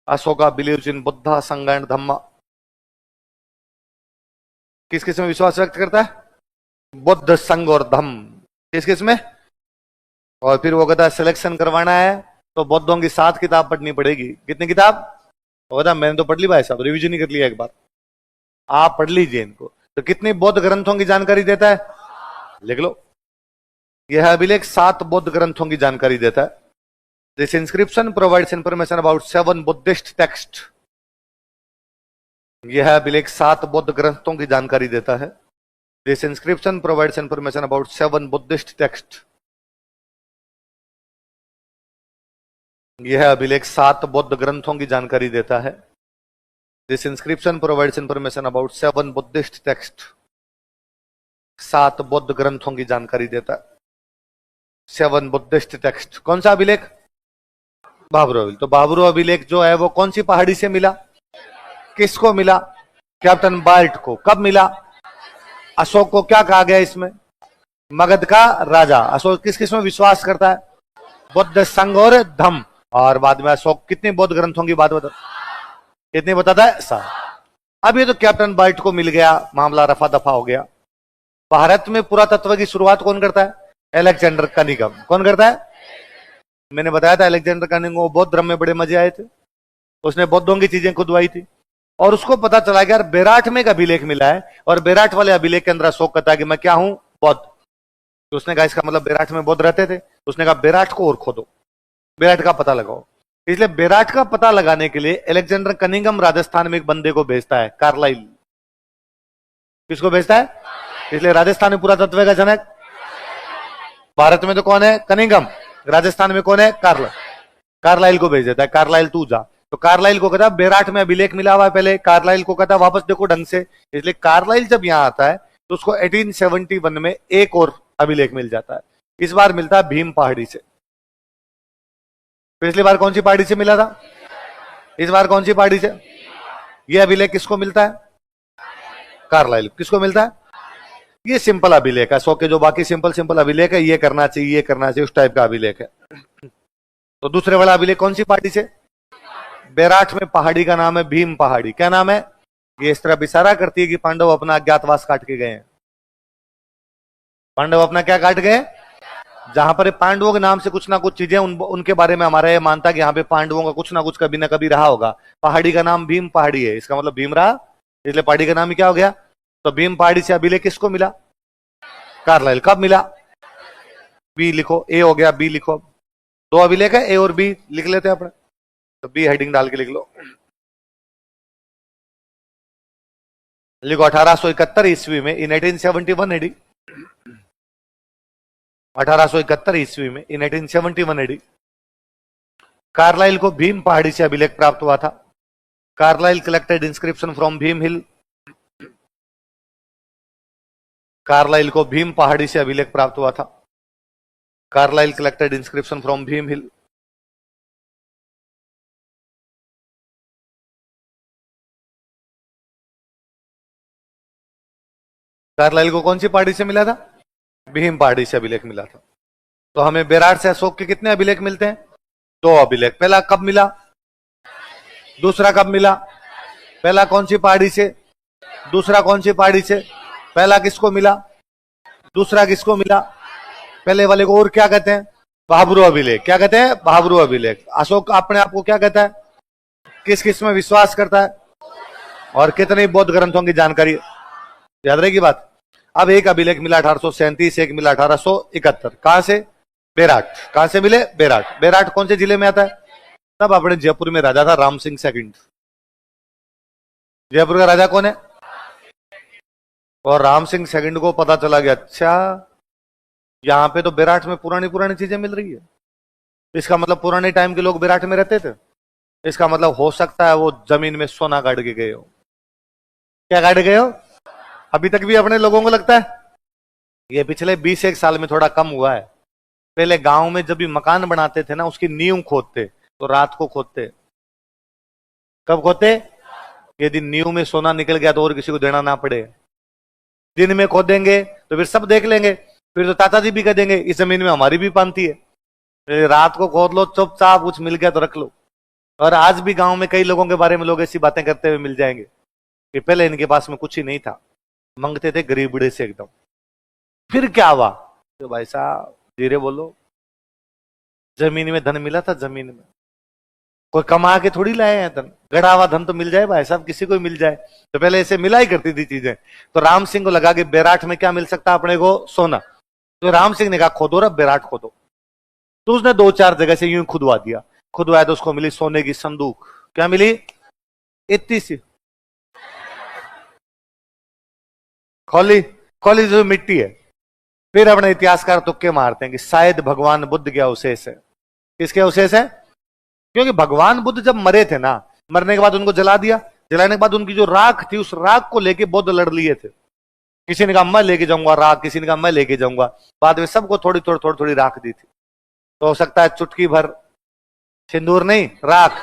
अशोका बिलीव्स इन बुद्धा, संघ एंड धम्मा। किस किस में विश्वास व्यक्त करता है? बुद्ध, संघ और धम्म। किस किस में? और फिर वो कहता है सिलेक्शन करवाना है तो बौद्धों की 7 किताब पढ़नी पड़ेगी। कितनी किताब? वो कहता मैंने तो पढ़ ली भाई साहब, रिवीजन ही कर लिया एक बार, आप पढ़ लीजिए इनको। तो कितनी बौद्ध ग्रंथों की जानकारी देता है? लिख लो, यह अभिलेख 7 बौद्ध ग्रंथों की जानकारी देता है। This inscription provides information about 7 Buddhist text. यह अभिलेख 7 बौद्ध ग्रंथों की जानकारी देता है। This inscription provides information about 7 Buddhist text. यह अभिलेख 7 बौद्ध ग्रंथों की जानकारी देता है। This inscription provides information about 7 Buddhist text. 7 बौद्ध ग्रंथों की जानकारी देता है। 7 बुद्धिस्ट टेक्स्ट। कौन सा अभिलेख? भाबरू अभिलेख। तो भाबरू अभिलेख जो है वो कौन सी पहाड़ी से मिला? किसको मिला? कैप्टन बाल्ट को। कब मिला? अशोक को क्या कहा गया इसमें? मगध का राजा। अशोक किस किस में विश्वास करता है? बुद्ध, संघ और धम्म। और बाद में अशोक कितने बौद्ध ग्रंथों की बात बता, कितने बताता है? 7। अब ये तो कैप्टन बाल्ट को मिल गया, मामला रफा दफा हो गया। भारत में पुरातत्व की शुरुआत कौन करता है? Alexander Cunningham. कौन करता है? मैंने बताया था अलेक्जेंडर कनिंघम को बौद्ध धर्म में बड़े मजे आए थे, उसने बौद्धों की चीजें खुदवाई थी। और उसको पता चला कि यार बेराठ में एक अभिलेख मिला है और बेराठ वाले अभिलेख के अंदर अशोक कहता है कि मैं क्या हूं? बौद्ध। तो उसने कहा इसका मतलब बेराठ में बौद्ध रहते थे। तो उसने कहा बेराठ को और खोदो, बेराठ का पता लगाओ। इसलिए बेराठ का पता लगाने के लिए अलेक्जेंडर कनिंघम राजस्थान में एक बंदे को भेजता है, कार्लाइल। किसको भेजता है? इसलिए राजस्थान में पुरातत्व का जनक। भारत में तो कौन है? कनिंघम। राजस्थान में कौन है? कार्लाइल। कार्लाइल को भेज देता है, कार्लाइल तू जा। तो कार्लाइल को कहता है बेराठ में अभिलेख मिला हुआ है पहले। कार्लाइल को कहता है वापस देखो ढंग से। इसलिए कार्लाइल जब यहां आता है तो उसको 1871 में एक और अभिलेख मिल जाता है। इस बार मिलता है भीम पहाड़ी से। पिछली बार कौन सी पहाड़ी से मिला था? इस बार कौन सी पहाड़ी से? यह अभिलेख किसको मिलता है? कार्लाइल। किसको मिलता है? ये सिंपल अभिलेख है। 100 के जो बाकी सिंपल सिंपल अभिलेख है, ये करना चाहिए, ये करना चाहिए, उस टाइप का अभिलेख है। तो दूसरे वाला अभिलेख कौन सी पहाड़ी से? बेराठ में पहाड़ी का नाम है भीम पहाड़ी। क्या नाम है? ये इस तरह इशारा करती है कि पांडव अपना अज्ञातवास काट के गए हैं। पांडव अपना क्या काट गए? जहां पर पांडवों के नाम से कुछ ना कुछ चीजें उनके बारे में हमारा ये मानता कि यहाँ पे पांडवों का कुछ ना कुछ कभी ना कभी रहा होगा। पहाड़ी का नाम भीम पहाड़ी है, इसका मतलब भीम रहा, इसलिए पहाड़ी का नाम ही क्या हो गया? तो भीम पहाड़ी से अभिलेख किसको मिला? कार्लाइल। कब मिला? बी लिखो, ए हो गया, बी लिखो। 2 अभिलेख है, ए और बी लिख लेते हैं अपने। तो बी हेडिंग डाल के लिख लो। लिखो 1871 ईस्वी में, इन 1871 एडी। 1871 ईस्वी में, इन 1871 एडी, कार्लाइल को भीम पहाड़ी से अभिलेख प्राप्त हुआ था। Carlyle collected inscription from Bhim hill. Carlyle को भीम पहाड़ी से अभिलेख प्राप्त हुआ था। Carlyle collected inscription from Bhim hill. Carlyle को कौन सी पहाड़ी से मिला था? भीम पहाड़ी से अभिलेख मिला था। तो हमें बेराठ से अशोक के कितने अभिलेख मिलते हैं? 2 अभिलेख। पहला कब मिला? दूसरा कब मिला? पहला कौन सी पहाड़ी से? दूसरा कौन सी पहाड़ी से? पहला किसको मिला, दूसरा किसको मिला, पहले वाले को और क्या कहते हैं, भाब्रू अभिलेख। क्या कहते हैं, भाब्रू अभिलेख। अशोक अपने आप को क्या कहता है, किस किस में विश्वास करता है, और कितने बौद्ध ग्रंथों की जानकारी, याद रहेगी बात। अब एक अभिलेख मिला 1837, एक मिला 1871। कहां से, बेराट। कहां से मिले, बेराट। बेराट कौन से जिले में आता है, तब अपने जयपुर में राजा था राम सिंह सेकंड। जयपुर का राजा कौन है, और राम सिंह सेकंड को पता चला गया अच्छा यहां पे तो बेराट में पुरानी पुरानी चीजें मिल रही है, इसका मतलब पुराने टाइम के लोग बेराट में रहते थे। इसका मतलब हो सकता है वो जमीन में सोना गाड़ के गए हो। क्या गाड़ गए हो, अभी तक भी अपने लोगों को लगता है। ये पिछले 20 साल में थोड़ा कम हुआ है। पहले गांव में जब भी मकान बनाते थे ना, उसकी नींव खोदते तो रात को खोदते। कब खोदते, यदि नींव में सोना निकल गया तो और किसी को देना ना पड़े। दिन में खोदेंगे तो फिर सब देख लेंगे, फिर तो चाचा जी भी कह देंगे इस जमीन में हमारी भी पानती है। रात को खोद लो, चुपचाप कुछ मिल गया तो रख लो। और आज भी गांव में कई लोगों के बारे में लोग ऐसी बातें करते हुए मिल जाएंगे कि पहले इनके पास में कुछ ही नहीं था, मांगते थे गरीब बूढ़े से एकदम। फिर क्या हुआ, तो भाई साहब धीरे बोलो, जमीन में धन मिला था, जमीन में कोई कमा के थोड़ी लाए हैं धन, गड़ा हुआ धन तो मिल जाए भाई साहब, किसी को मिल जाए। तो पहले ऐसे मिला ही करती थी चीजें। तो राम सिंह को लगा कि बेराट में क्या मिल सकता अपने को, सोना। तो राम सिंह ने कहा खोदो रे बेराट खोदो। तो उसने 2-4 जगह से यूं खुदवा दिया। खुदवाया तो उसको मिली सोने की संदूक। क्या मिली, इतनी सी खोली, खोली जो मिट्टी है। फिर अपने इतिहासकार तुक्के मारते हैं कि शायद भगवान बुद्ध के अवशेष है। किसके अवशेष है, क्योंकि भगवान बुद्ध जब मरे थे ना, मरने के बाद उनको जला दिया, जलाने के बाद उनकी जो राख थी उस राख को लेके बौद्ध लड़ लिए थे। किसी ने कहा मैं लेके जाऊंगा राख, किसी ने कहा मैं लेके जाऊंगा। बाद में सबको थोड़ी थोड़ी थोड़ी थोड़ी राख दी थी। तो हो सकता है चुटकी भर सिंदूर नहीं, राख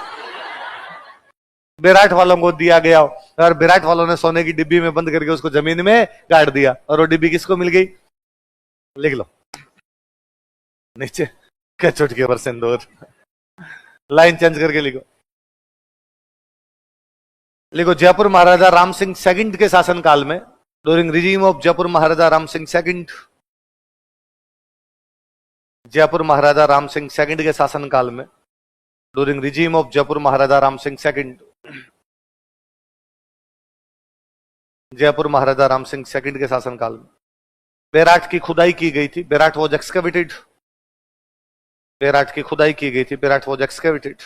बेराट वालों को दिया गया, और बेराट वालों ने सोने की डिब्बी में बंद करके उसको जमीन में गाड़ दिया। और वो डिब्बी किसको मिल गई, लिख लो नीचे, क्या चुटकी भर सिंदूर, लाइन चेंज करके लिखो। लिखो जयपुर महाराजा राम सिंह सेकंड के शासनकाल में, during regime of Jaipur Maharaja Ram Singh second, Jaipur Maharaja Ram Singh second के शासनकाल में, during regime of Jaipur Maharaja Ram Singh second, Jaipur Maharaja Ram Singh second के शासनकाल में बेराट की खुदाई की गई थी। बेराट वॉज एक्सकैवेटेड, बेराट की खुदाई की गई थी, बेराट वॉज एक्सकैवेटेड।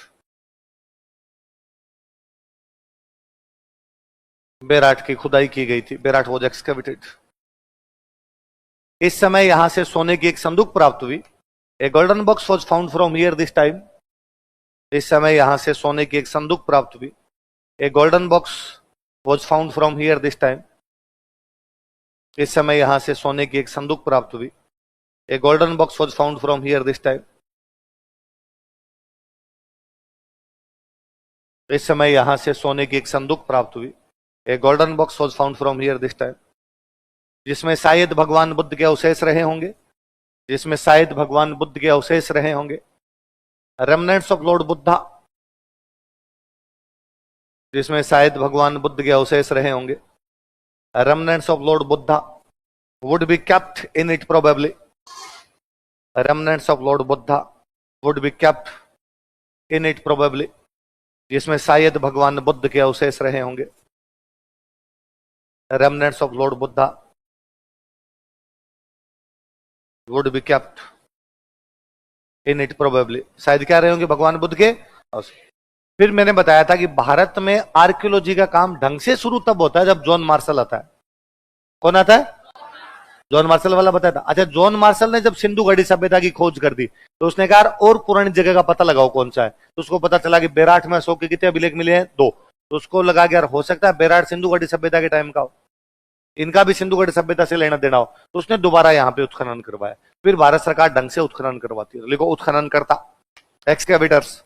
बेराट की खुदाई की गई थी, बेराट वॉज एक्सकैवेटेड। इस समय यहां से सोने की एक संदूक प्राप्त हुई। A golden box was found from here this time. इस समय यहां से सोने की एक संदूक प्राप्त हुई। A golden box was found from here this time. इस समय यहां से सोने की एक संदूक प्राप्त हुई। A golden box was found from here this time. इस समय यहां से सोने की एक संदूक प्राप्त हुई। A golden box was found from here this time, जिसमें शायद भगवान बुद्ध के अवशेष रहे होंगे, जिसमें शायद भगवान बुद्ध के अवशेष रहे होंगे। रेमनेंट्स ऑफ लॉर्ड बुद्धा, जिसमें शायद भगवान बुद्ध के अवशेष रहे होंगे। Remnants of Lord Buddha would be kept in it probably. Remnants of Lord Buddha would be kept in it probably, जिसमें शायद भगवान बुद्ध के अवशेष रहे होंगे। Remnants of Lord Buddha would be kept in it probably, शायद क्या रहे होंगे, भगवान बुद्ध के अवशेष। फिर मैंने बताया था कि भारत में आर्कियोलॉजी का काम ढंग से शुरू तब होता है जब जॉन मार्शल आता है। कौन आता है, जॉन मार्शल वाला बताया था। अच्छा, जॉन मार्शल ने जब सिंधु घड़ी सभ्यता की खोज कर दी तो उसने कहा और पुरानी जगह का पता लगाओ कौन सा है। तो उसको पता चला कि बेराट में अशोक के कितने अभिलेख मिले हैं, 2। तो उसको लगा कि यार हो सकता है बेराट सिंधु घड़ी सभ्यता के टाइम का हो, इनका भी सिंधु घड़ी सभ्यता से लेना देना हो। तो उसने दोबारा यहाँ पे उत्खनन करवाया। फिर भारत सरकार ढंग से उत्खनन करवाती है। लिखो उत्खनन करता, एक्सकैवेटर्स।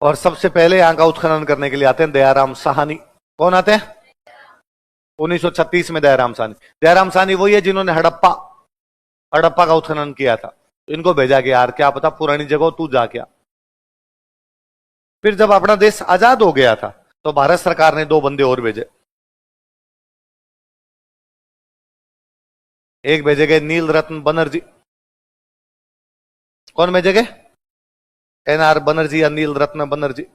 और सबसे पहले यहां का उत्खनन करने के लिए आते हैं दयाराम साहनी। कौन आते हैं, 1936 में दयाराम साहनी। दयाराम साहनी वही है जिन्होंने हड़प्पा का उत्खनन किया था। इनको भेजा गया यार क्या पता पुरानी जगह तू जा क्या। फिर जब अपना देश आजाद हो गया था तो भारत सरकार ने 2 बंदे और भेजे। एक भेजे गए नील रत्न बनर्जी। कौन भेजे गए? NR बनर्जी या नील रत्न बनर्जी।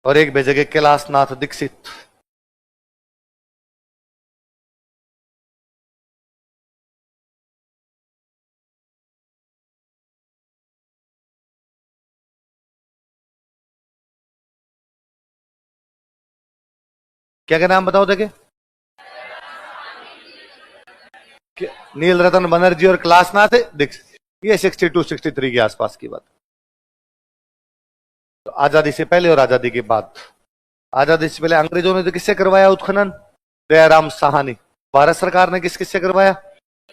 और एक भेजे गए कैलाशनाथ दीक्षित। क्या क्या नाम बताओ देखे? नील रतन बनर्जी और कैलाशनाथ दीक्षित। ये 62 63 के आसपास की बात। तो आजादी से पहले और आजादी के बाद। आजादी से पहले अंग्रेजों ने तो किससे करवाया उत्खनन? दयाराम साहनी। भारत सरकार ने किस किससे करवाया?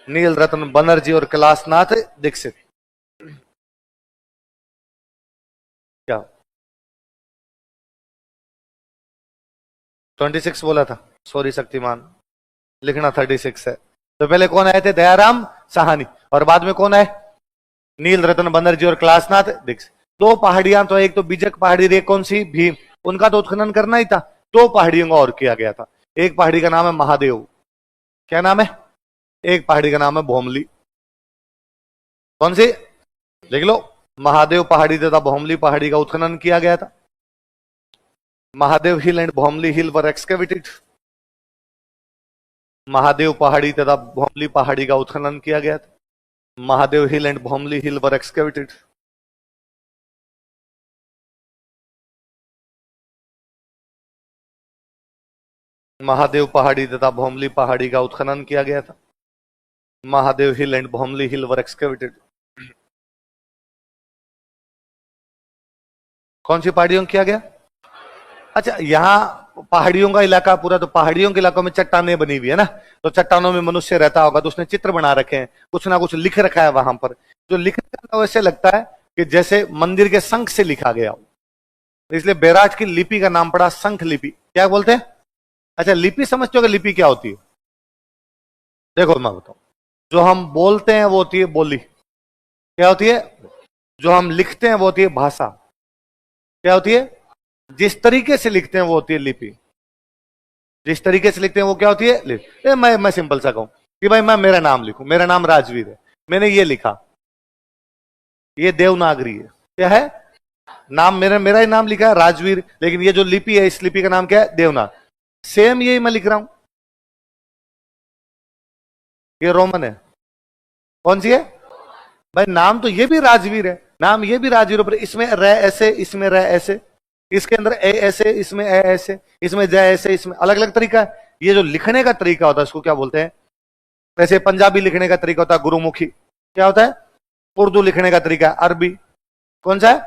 नील रतन बनर्जी और कैलाशनाथ दीक्षित। क्या 26 बोला था? सॉरी शक्तिमान, लिखना 36 है। तो पहले कौन आए थे? दयाराम साहनी। और बाद में कौन आए? नील रतन बनर्जी और कैलाशनाथ दीक्षित। 2 पहाड़ियां, तो एक तो बीजक पहाड़ी रे, कौन सी? भीम। उनका तो उत्खनन करना ही था। 2 पहाड़ियों का और किया गया था। एक पहाड़ी का नाम है महादेव। क्या नाम है? एक पहाड़ी का नाम है भोमली। कौन सी? लिख लो। महादेव पहाड़ी तथा भोमली पहाड़ी का उत्खनन किया गया था। Mahadev hill and Bhomli hill were excavated. Mahadev पहाड़ी तथा भोमली पहाड़ी का उत्खनन किया गया था। Mahadev hill and Bhomli hill were excavated. Mahadev पहाड़ी तथा भोमली पहाड़ी का उत्खनन किया गया था। Mahadev hill and Bhomli hill were excavated. कौन सी पहाड़ियों किया गया? अच्छा, यहां पहाड़ियों का इलाका पूरा, तो पहाड़ियों के इलाकों में चट्टानें बनी हुई है ना, तो चट्टानों में मनुष्य रहता होगा, तो उसने चित्र बना रखे हैं, कुछ ना कुछ लिख रखा है वहां पर। जो लिखने का वैसे लगता है कि जैसे मंदिर के शंख से लिखा गया हो, इसलिए बैराज की लिपि का नाम पड़ा शंख लिपि। क्या बोलते हैं? अच्छा, लिपि समझते हो कि लिपि क्या होती है? देखो मैं बताऊं, जो हम बोलते हैं वो होती है बोली। क्या होती है? जो हम लिखते हैं वो होती है भाषा। क्या होती है? जिस तरीके से लिखते हैं वो होती है लिपि। जिस तरीके से लिखते हैं वो क्या होती है? लिपि। मैं सिंपल सा कहूं कि भाई मैं मेरा नाम लिखूं, मेरा नाम राजवीर है, मैंने ये लिखा, ये देवनागरी है। क्या है? नाम मेरा मेरा ही नाम लिखा है राजवीर, लेकिन ये जो लिपि है, इस लिपि का नाम क्या है? देवनाग। सेम यही मैं लिख रहा हूं, ये रोमन है। कौन सी है? भाई नाम तो ये भी राजवीर है, नाम ये भी राजवीर, पर इसमें र ऐसे, इसमें र ऐसे, इसके अंदर ए ऐसे, इसमें ए ऐसे, इसमें ज ऐसे, इसमें अलग अलग तरीका है। ये जो लिखने का तरीका होता है इसको क्या बोलते हैं? वैसे पंजाबी लिखने का तरीका होता है गुरुमुखी। क्या होता है? उर्दू लिखने का तरीका है अरबी। कौन सा है?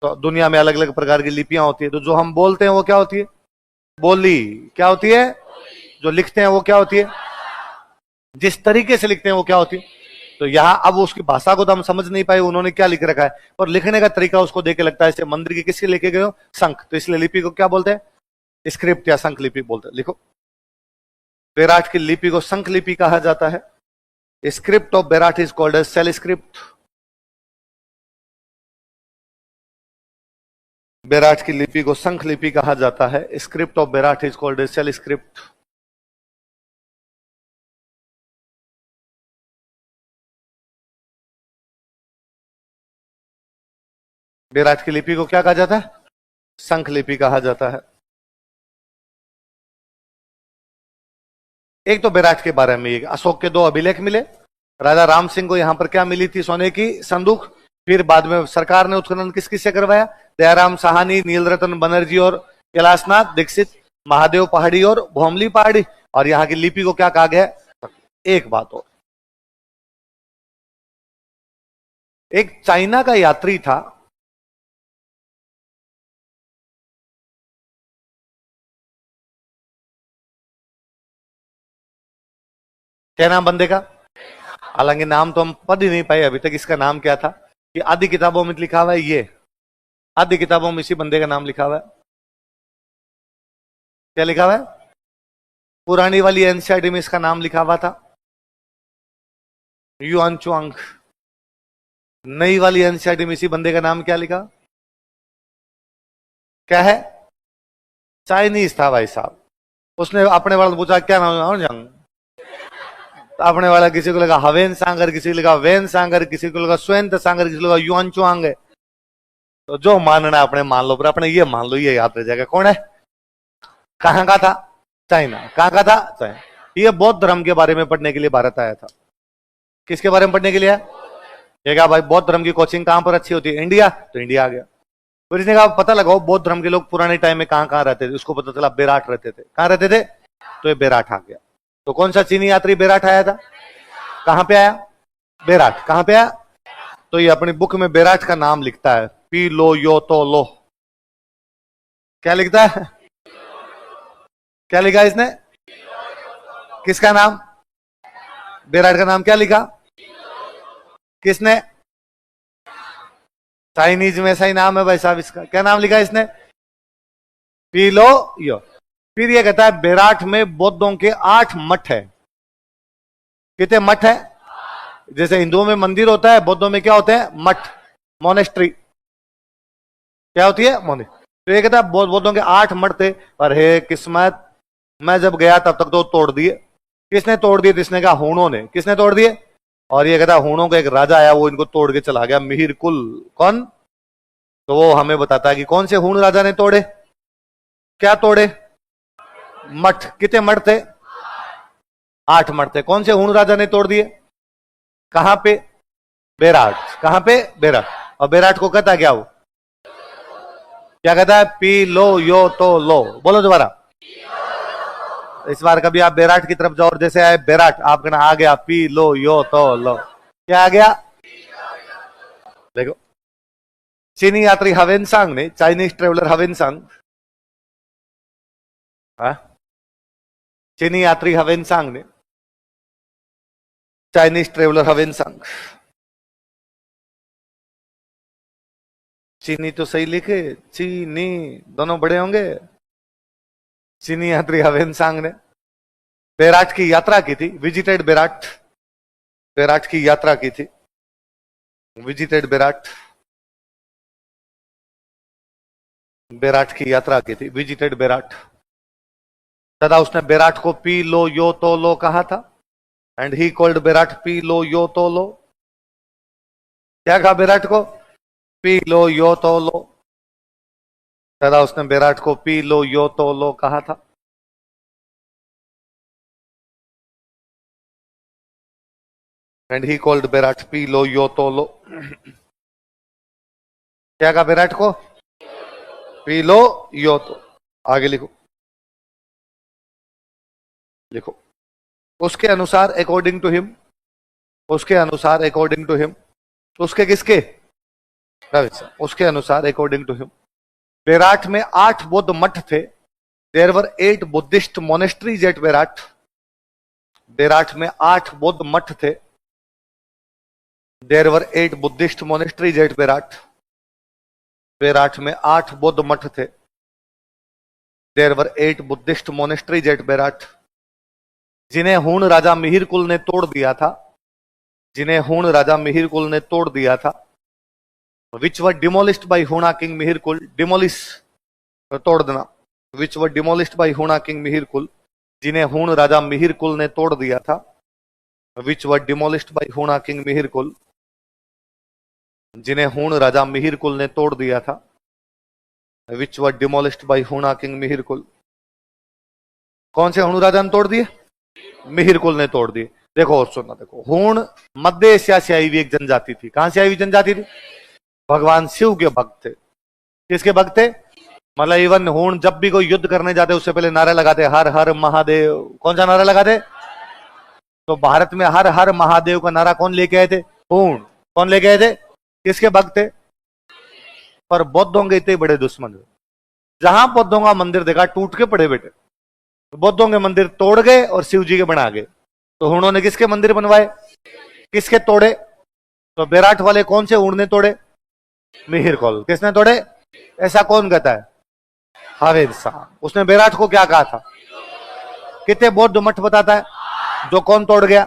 तो दुनिया में अलग अलग प्रकार की लिपियां होती है, तो जो हम बोलते हैं वो क्या होती है? बोली। क्या होती है? जो लिखते हैं वो क्या होती है? जिस तरीके से लिखते हैं वो क्या होती है? तो यहां अब उसकी भाषा को तो हम समझ नहीं पाए, उन्होंने क्या लिख रखा है, और लिखने का तरीका उसको देख के लगता है इसे मंदिर के किसके लेके गए हो? शंख। तो इसलिए लिपि को क्या बोलते हैं? स्क्रिप्ट या शंख लिपि बोलते हैं। लिखो, बैराठ की लिपि को शंख लिपि कहा जाता है। Script of Bairath is called as shell script. Bairath की लिपि को शंख लिपि कहा जाता है। Script of Bairath is called as shell script. Bairath की लिपि को क्या कहा जाता है? शंख लिपि कहा जाता है। एक तो बैराठ के बारे में अशोक के 2 अभिलेख मिले। राजा राम सिंह को यहां पर क्या मिली थी? सोने की संदूक। फिर बाद में सरकार ने उत्खनन किस किस से करवाया? दयाराम साहनी, नील रतन बनर्जी और कैलाशनाथ दीक्षित। महादेव पहाड़ी और भोमली पहाड़ी। और यहाँ की लिपि को क्या कहा गया? एक बात और, एक चाइना का यात्री था, क्या नाम बंदे का? हालांकि नाम तो हम पढ़ ही नहीं पाए अभी तक, इसका नाम क्या था? कि आधी किताबों में लिखा हुआ है, ये आधी किताबों में इसी बंदे का नाम लिखा हुआ है। क्या लिखा हुआ है? पुरानी वाली एनसीईआरटी में इसका नाम लिखा हुआ था, युआन चुआंग। नई वाली एनसीईआरटी में इसी बंदे का नाम क्या लिखा? क्या है? चाइनीज था भाई साहब। उसने अपने वाले पूछा क्या नाम है, अपने वाला किसी को लगा हवेन सांगर, किसी को लगा वेन सांगर, किसी को लगा स्वेंत सांगर, किसी को लगा युआन चुआंग है। तो जो मानना अपने मान लो, पर अपने ये मान लो, ये याद रह जाएगा। कौन है? कहां का था? चाइना। कहां का था? चाइना। ये बौद्ध धर्म के बारे में पढ़ने के लिए भारत आया था। किसके बारे में पढ़ने के लिए? ये क्या भाई, बौद्ध धर्म की कोचिंग कहां पर अच्छी होती है? इंडिया। तो इंडिया आ गया। फिर इसने कहा पता लगाओ बौद्ध धर्म के लोग पुराने टाइम में कहां कहां रहते थे। उसको पता चला बेराट रहते थे। कहां रहते थे? तो ये बेराट आ गया। तो कौन सा चीनी यात्री बेराट आया था? कहां पे आया? बेराट। कहां पे आया? तो ये अपनी बुक में बेराट का नाम लिखता है, पी लो यो तो लो। क्या लिखता है? क्या लिखा इसने? किसका नाम? बेराट का नाम क्या लिखा? किसने? चाइनीज में ऐसा ही नाम है भाई साहब इसका। क्या नाम लिखा इसने? पी लो यो। फिर ये कहता है बेराट में बौद्धों के 8 मठ है। कितने मठ है? जैसे हिंदुओं में मंदिर होता है, बौद्धों में क्या होते हैं? मठ, मोनेस्ट्री। क्या होती है? मोनेस्ट्री। तो ये कहता है बौद्धों के 8 मठ थे। पर हे किस्मत, मैं जब गया तब तक तो तोड़ दिए। किसने तोड़ दिए? जिसने कहा हूणों ने। किसने तोड़ दिए? और ये कहता है हूणों का एक राजा आया, वो इनको तोड़ के चला गया, मिहिर कुल। कौन? तो वो हमें बताता है कि कौन से हूण राजा ने तोड़े। क्या तोड़े? मठ। कितने मठ थे? 8 मठ थे। कौन से हूण राजा ने तोड़ दिए? कहां पे? बेराट। कहां पे? बेराट। और बेराट को कहता क्या वो? क्या कहता है? पी लो यो तो लो। बोलो दोबारा। इस बार कभी आप बेराट की तरफ जाओ और जैसे आए बेराट, आप कहना आ गया पी लो यो तो लो। क्या आ गया? देखो, चीनी यात्री हवेनसांग ने, चाइनीज ट्रेवलर हवेनसांग, चीनी यात्री हवेनसांग ने, चाइनीज ट्रेवलर हवेनसांग। चीनी तो सही लिखे, चीनी दोनों बड़े होंगे। चीनी यात्री हवेनसांग ने बेराट की यात्रा की थी, विजिटेड बेराट। बेराट की यात्रा की थी, विजिटेड बेराट। बेराट की यात्रा की थी, विजिटेड बेराट। तथा उसने बेराट को पी लो यो तो लो कहा था। एंड ही कॉल्ड बेराट पी लो यो तो लो। क्या कहा बेराट को? पी लो यो तो लो। तथा उसने बेराट को पी लो यो तो लो कहा था। एंड ही कॉल्ड बेराट पी लो यो तो लो। क्या कहा बेराट को? पी लो यो तो। आगे लिखो, लिखो। उसके अनुसार अकॉर्डिंग टू हिम, उसके अनुसार अकॉर्डिंग टू हिम, उसके किसके? उसके अनुसार अकॉर्डिंग टू हिम, बेराट में 8 बौद्ध मठ थे। There were 8 Buddhist monasteries at Bairat. Bairat में 8 बौद्ध मठ थे। There were 8 Buddhist monasteries at Bairat. Bairat में 8 बौद्ध मठ थे। There were 8 Buddhist monasteries at Bairat, जिन्हें हूण राजा मिहिर कुल ने तोड़ दिया था। जिन्हें हूण राजा मिहिर कुल ने तोड़ दिया था। विच वर डिमोलिस्ड बाई हुणा किंग मिहिर कुल। डिमोलिश, तोड़ देना। विच वर डिमोलिस्ड बाई हुणा किंग मिहिर कुल, जिन्हें हूण राजा मिहिर कुल ने तोड़ दिया था। विच वर डिमोलिस्ड बाई हुणा किंग मिहिर कुल, जिन्हें हूण राजा मिहिर कुल ने तोड़ दिया था। विच वर डिमोलिस्ड बाई हुणा किंग मिहिर कुल। कौन से हूण राजा ने तोड़ दिए? मिहिर कुल ने तोड़ दिए। देखो और सुनना, देखो, हूण मध्य एशिया से आई हुई एक जनजाति थी। कहां से आई हुई जनजाति थी? भगवान शिव के भक्त थे। किसके भक्त थे? मतलब इवन हूण जब भी कोई युद्ध करने जाते उससे पहले नारा लगाते हर हर महादेव। कौन सा नारा लगाते? तो भारत में हर हर महादेव का नारा कौन लेके आए थे? हूण। कौन लेके आए थे? किसके भक्त थे? पर बौद्धों के इतने बड़े दुश्मन थे, जहां बौद्धों का मंदिर देखा टूट के पड़े बेटे। बौद्धों के मंदिर तोड़ गए और शिव जी के बना गए। तो हूणों ने किसके मंदिर बनवाए? किसके तोड़े? तो बेराट वाले कौन से हूण ने तोड़े? मिहिर कुल। किसने तोड़े? ऐसा कौन कहता है? हवेनसांग। उसने बेराट को क्या कहा था? कितने बौद्ध मठ बताता है? जो कौन तोड़ गया?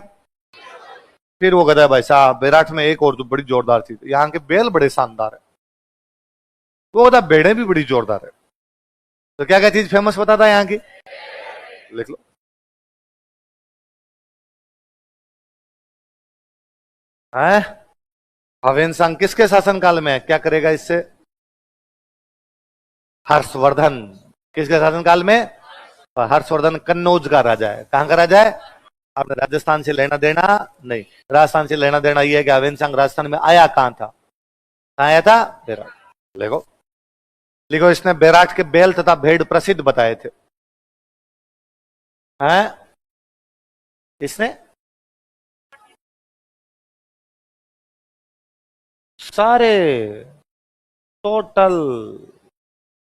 फिर वो कहता है भाई साहब विराट में एक और जो बड़ी जोरदार चीज, यहाँ के बेल बड़े शानदार है। वो कहता भेड़े भी बड़ी जोरदार है। तो क्या क्या चीज फेमस बताता है यहाँ की, लिख लो। है हवेन संघ किसके शासनकाल में है, क्या करेगा इससे, हर्षवर्धन। किसके शासनकाल में, हर्षवर्धन कन्नौज का राजा है। कहां का राजा है, आपने राजस्थान से लेना देना नहीं, राजस्थान से लेना देना यह है कि हवेन संघ राजस्थान में आया कहां था, कहां आया था, बेराट। लिखो लिखो, इसने बेराट के बैल तथा भेड़ प्रसिद्ध बताए थे। हैं इसने सारे टोटल,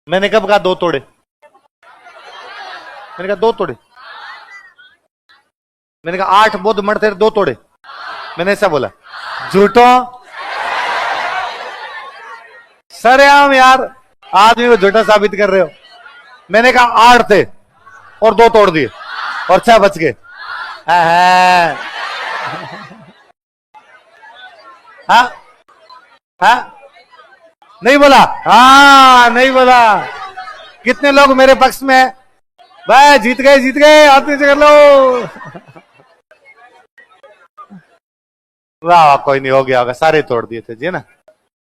मैंने कब कहा 2 तोड़े, मैंने कहा 2 तोड़े, मैंने कहा 8 बौद्ध मठ थे 2 तोड़े, मैंने ऐसा बोला, झूठो सरेआम यार, आदमी को झूठा साबित कर रहे हो। मैंने कहा 8 थे और 2 तोड़ दिए और 6 बच गए। हाँ हाँ नहीं बोला, हाँ नहीं बोला। कितने लोग मेरे पक्ष में है, भाई जीत गए, हाथ नीचे कर लो। वाह कोई नहीं, हो गया होगा, सारे तोड़ दिए थे जी ना,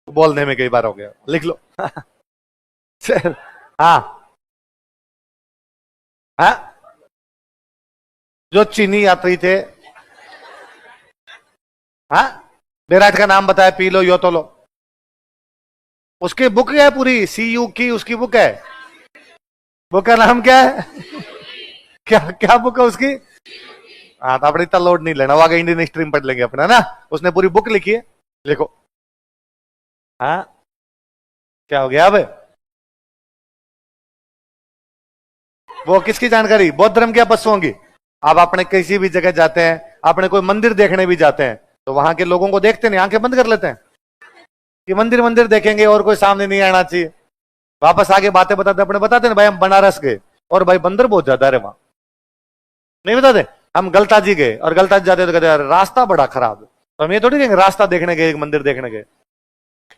बोलने में कई बार हो गया, लिख लो। हाँ हाँ, जो चीनी यात्री थे, हाँ बेराट का नाम बताया, पी लो यो तो लो, उसकी बुक है पूरी, CU की उसकी बुक है, बुक का नाम क्या है, क्या क्या बुक है उसकी, हाँ तो अपने इतना लोड नहीं लेना, वो आगे इंडियन हिस्ट्री में पढ़ लेंगे अपना ना, उसने पूरी बुक लिखी है, लिखो। हाँ क्या हो गया अब, वो किसकी जानकारी, बौद्ध धर्म के पशुओं की। आप अपने किसी भी जगह जाते हैं, अपने कोई मंदिर देखने भी जाते हैं, तो वहां के लोगों को देखते नहीं, आंखें बंद कर लेते हैं कि मंदिर मंदिर देखेंगे और कोई सामने नहीं आना चाहिए, वापस आगे बातें बताते, अपने बताते ना भाई हम बनारस गए और भाई बंदर बहुत ज्यादा है वहां, नहीं बताते, हम गलताजी गए और गलताजी जाते तो कहते यार रास्ता बड़ा खराब है, तो हम ये थोड़ी कहेंगे रास्ता देखने गए, मंदिर देखने गए।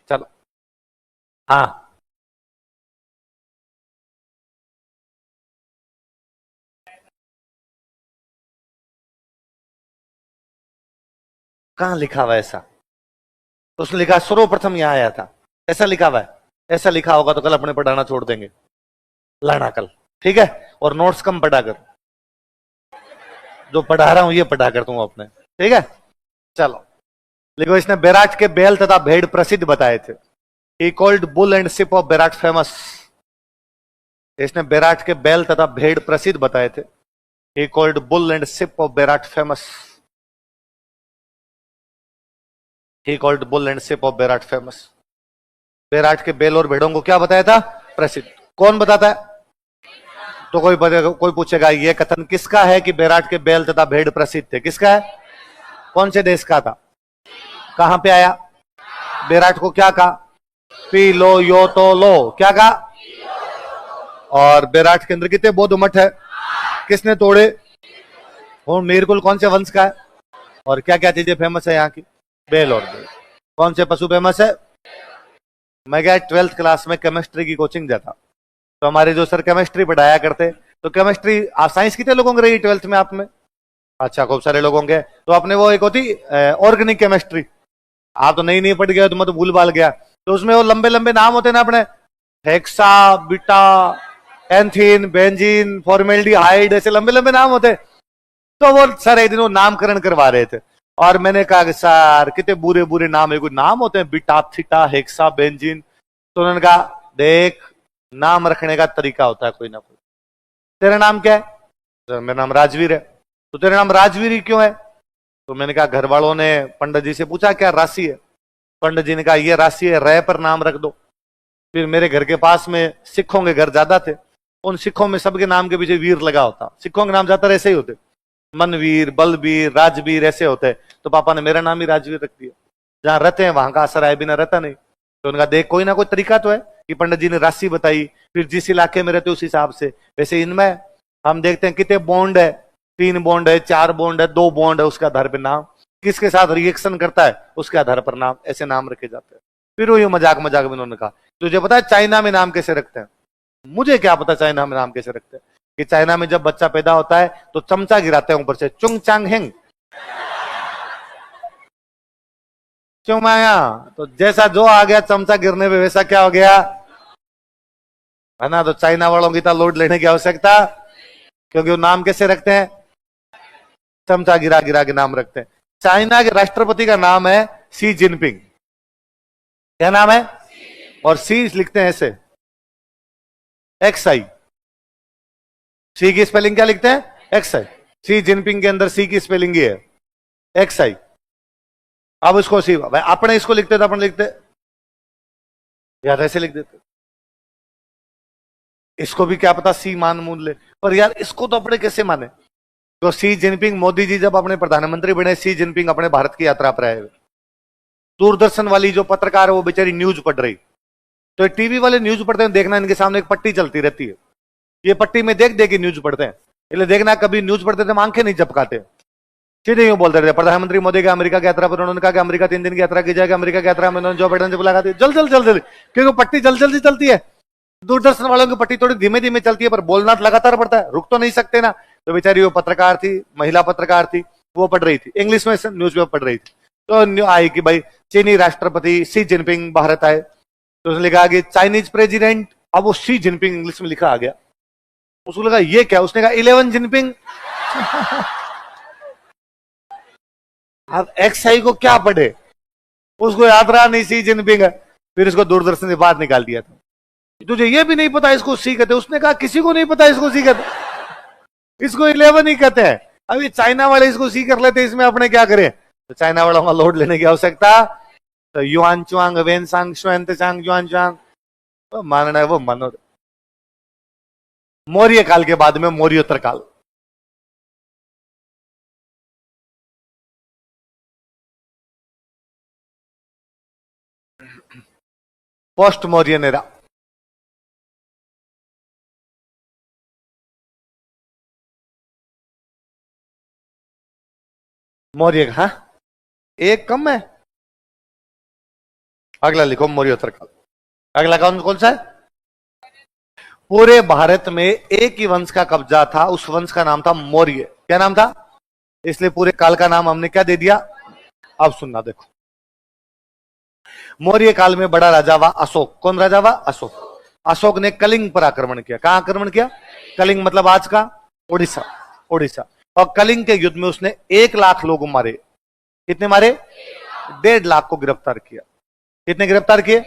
चलो हाँ कहां लिखा हुआ ऐसा, तो उसने लिखा सर्वप्रथम यहां आया था, ऐसा लिखा हुआ है, ऐसा लिखा होगा तो कल अपने पढ़ाना छोड़ देंगे, लाना कल, ठीक है, और नोट्स कम पढ़ा कर, जो पढ़ा रहा हूं ये पढ़ा कर तुम अपने, ठीक है। चलो लिखो, इसने बेराट के बैल तथा भेड़ प्रसिद्ध बताए थे, he called bull and sheep of Bairat famous. इसने बेराट के बैल तथा भेड़ प्रसिद्ध बताए थे, he called bull and sheep of Bairat famous, he called bull and sheep of Bairat famous. Bairat के बैल और भेड़ों को क्या बताया था, प्रसिद्ध। कौन बताता है, तो कोई पूछेगा ये कथन किसका है कि बेराट के बैल तथा भेड़ प्रसिद्ध थे, किसका है, कौन से देश का था, कहां पे आया, बेराट को क्या कहा, पी लो यो तो लो, क्या कहा, और बेराट के अंदर कितने बौद्ध मठ है, किसने तोड़े, और मीरकुल कौन से वंश का है, और क्या क्या चीजें फेमस है यहाँ की, बैल और भेड़। कौन से पशु फेमस है, मैं गया 12th क्लास में केमिस्ट्री की कोचिंग जाता, तो हमारे जो सर केमिस्ट्री पढ़ाया करते, तो केमिस्ट्री आप साइंस कितने लोगों की रही 12th में आप में, अच्छा खूब सारे लोगों के, तो अपने वो एक होती ऑर्गेनिक केमिस्ट्री, आप तो नहीं पढ़ गए तो मैं तो भूल भाल गया, तो उसमें वो लंबे लंबे नाम होते ना अपने, हेक्सा बीटा एंथीन बेंजीन फॉर्मेल्डिहाइड, ऐसे लंबे लंबे नाम होते, तो वो सर एक दिन वो नामकरण करवा रहे थे, और मैंने कहा सर कितने बुरे बुरे नाम है, कोई नाम होते हैं बीटा थीटा हेक्सा बेंजीन, तो उन्होंने कहा देख नाम रखने का तरीका होता है कोई ना कोई, तेरा नाम क्या है, तो मेरा नाम राजवीर है, तो तेरा नाम राजवीर ही क्यों है, तो मैंने कहा घर वालों ने पंडित जी से पूछा क्या राशि है, पंडित जी ने कहा ये राशि है, रह पर नाम रख दो। फिर मेरे घर के पास में सिखों के घर ज्यादा थे, उन सिखों में सबके नाम के पीछे वीर लगा होता, सिखों के नाम ज्यादातर ऐसे ही होते, मनवीर बलवीर राजवीर ऐसे होते, तो पापा ने मेरा नाम ही राजवीर रख दिया, जहां रहते हैं वहां का असर आए बिना रहता नहीं, तो उनका देख कोई ना कोई तरीका तो है कि पंडित जी ने राशि बताई, फिर जिस इलाके में रहते उस हिसाब से, वैसे इनमें हम देखते हैं कितने बॉन्ड है, 3 बॉन्ड है 4 बॉन्ड है 2 बॉन्ड है, उसका आधार पे नाम, किसके साथ रिएक्शन करता है उसके आधार पर नाम, ऐसे नाम रखे जाते हैं। फिर वो मजाक मजाक में उन्होंने कहा तुझे पता है चाइना में नाम कैसे रखते हैं? मुझे क्या पता चाइना में नाम कैसे रखते हैं। कि चाइना में जब बच्चा पैदा होता है तो चमचा गिराते हैं ऊपर से, चुंग चांग हेंग चुमाया। तो जैसा जो आ गया चमचा गिरने पे वैसा क्या हो गया, है ना। तो चाइना वालों की तो लोड लेने की आवश्यकता, क्योंकि वो नाम कैसे रखते हैं, चमचा गिरा गिरा के नाम रखते हैं। चाइना के राष्ट्रपति का नाम है शी जिनपिंग। क्या नाम है? और सी लिखते हैं ऐसे, एक्स आई। सी की स्पेलिंग क्या लिखते हैं? एक्स आई। सी जिनपिंग के अंदर सी की स्पेलिंग ये है, एक्स आई। अब इसको सी, भाई अपने इसको लिखते थे, अपन लिखते यार ऐसे लिख देते, इसको भी क्या पता सी मान मूल ले, पर यार इसको तो अपने कैसे माने। तो शी जिनपिंग, मोदी जी जब अपने प्रधानमंत्री बने, शी जिनपिंग अपने भारत की यात्रा पर आए। दूरदर्शन वाली जो पत्रकार है वो बेचारी न्यूज पढ़ रही, तो टीवी वाले न्यूज पढ़ते हैं, देखना इनके सामने एक पट्टी चलती रहती है, ये पट्टी में देख देख के न्यूज पढ़ते हैं। इसलिए देखना कभी न्यूज पढ़ते थे आंखें नहीं झपकाते, सीधे यूं बोलते रहते प्रधानमंत्री मोदी का अमेरिका की यात्रा पर। उन्होंने कहा कि अमेरिका 3 दिन की यात्रा की जाएगी। अमेरिका की यात्रा में उन्होंने जो बाइडेन से मुलाकात की, जल्दी क्योंकि पट्टी जल्दी चलती है। दूरदर्शन वालों की पट्टी थोड़ी धीमे धीमे चलती है, पर बोलना लगातार पड़ता है, रुक तो नहीं सकते ना। तो बेचारी वो पत्रकार थी, महिला पत्रकार थी, वो पढ़ रही थी, इंग्लिश में न्यूज पेपर पढ़ रही थी। तो आई कि भाई चीनी राष्ट्रपति शी जिनपिंग भारत आए, तो उसने लिखा कि चाइनीज प्रेसिडेंट, अब वो शी जिनपिंग इंग्लिश में लिखा आ गया। उसको लगा ये क्या, उसने कहा 11 जिनपिंग। अब एक्स आई को क्या पढ़े, उसको याद रहा नहीं शी जिनपिंग है। फिर इसको दूरदर्शन से बाहर निकाल दिया था, तुझे ये भी नहीं पता इसको सी कहते। उसने कहा किसी को नहीं पता इसको सी कहते, इसको 11 ही कहते हैं। अभी चाइना वाले इसको सी कर लेते, इसमें अपने क्या करें। तो चाइना वालों का लोड लेने की आवश्यकता, तो युआन चुआंग वेन सांग श्वेंत चांग युआन चुआंग, तो मानना है वो मानो। मौर्य काल के बाद में मौर्योत्तर काल, पोस्ट मौर्यन एरा। मौर्य, हाँ एक कम है, अगला लिखो मौर्योत्तर काल। अगला कौन कौन सा है? पूरे भारत में एक ही वंश का कब्जा था, उस वंश का नाम था मौर्य। क्या नाम था? इसलिए पूरे काल का नाम हमने क्या दे दिया। अब सुनना देखो, मौर्य काल में बड़ा राजा हुआ अशोक। कौन राजा हुआ? अशोक। अशोक ने कलिंग पर आक्रमण किया। कहां आक्रमण किया? कलिंग मतलब आज का उड़ीसा, उड़ीसा। और कलिंग के युद्ध में उसने 1 लाख लोग मारे। कितने मारे? 1.5 लाख को गिरफ्तार किया। कितने गिरफ्तार किए?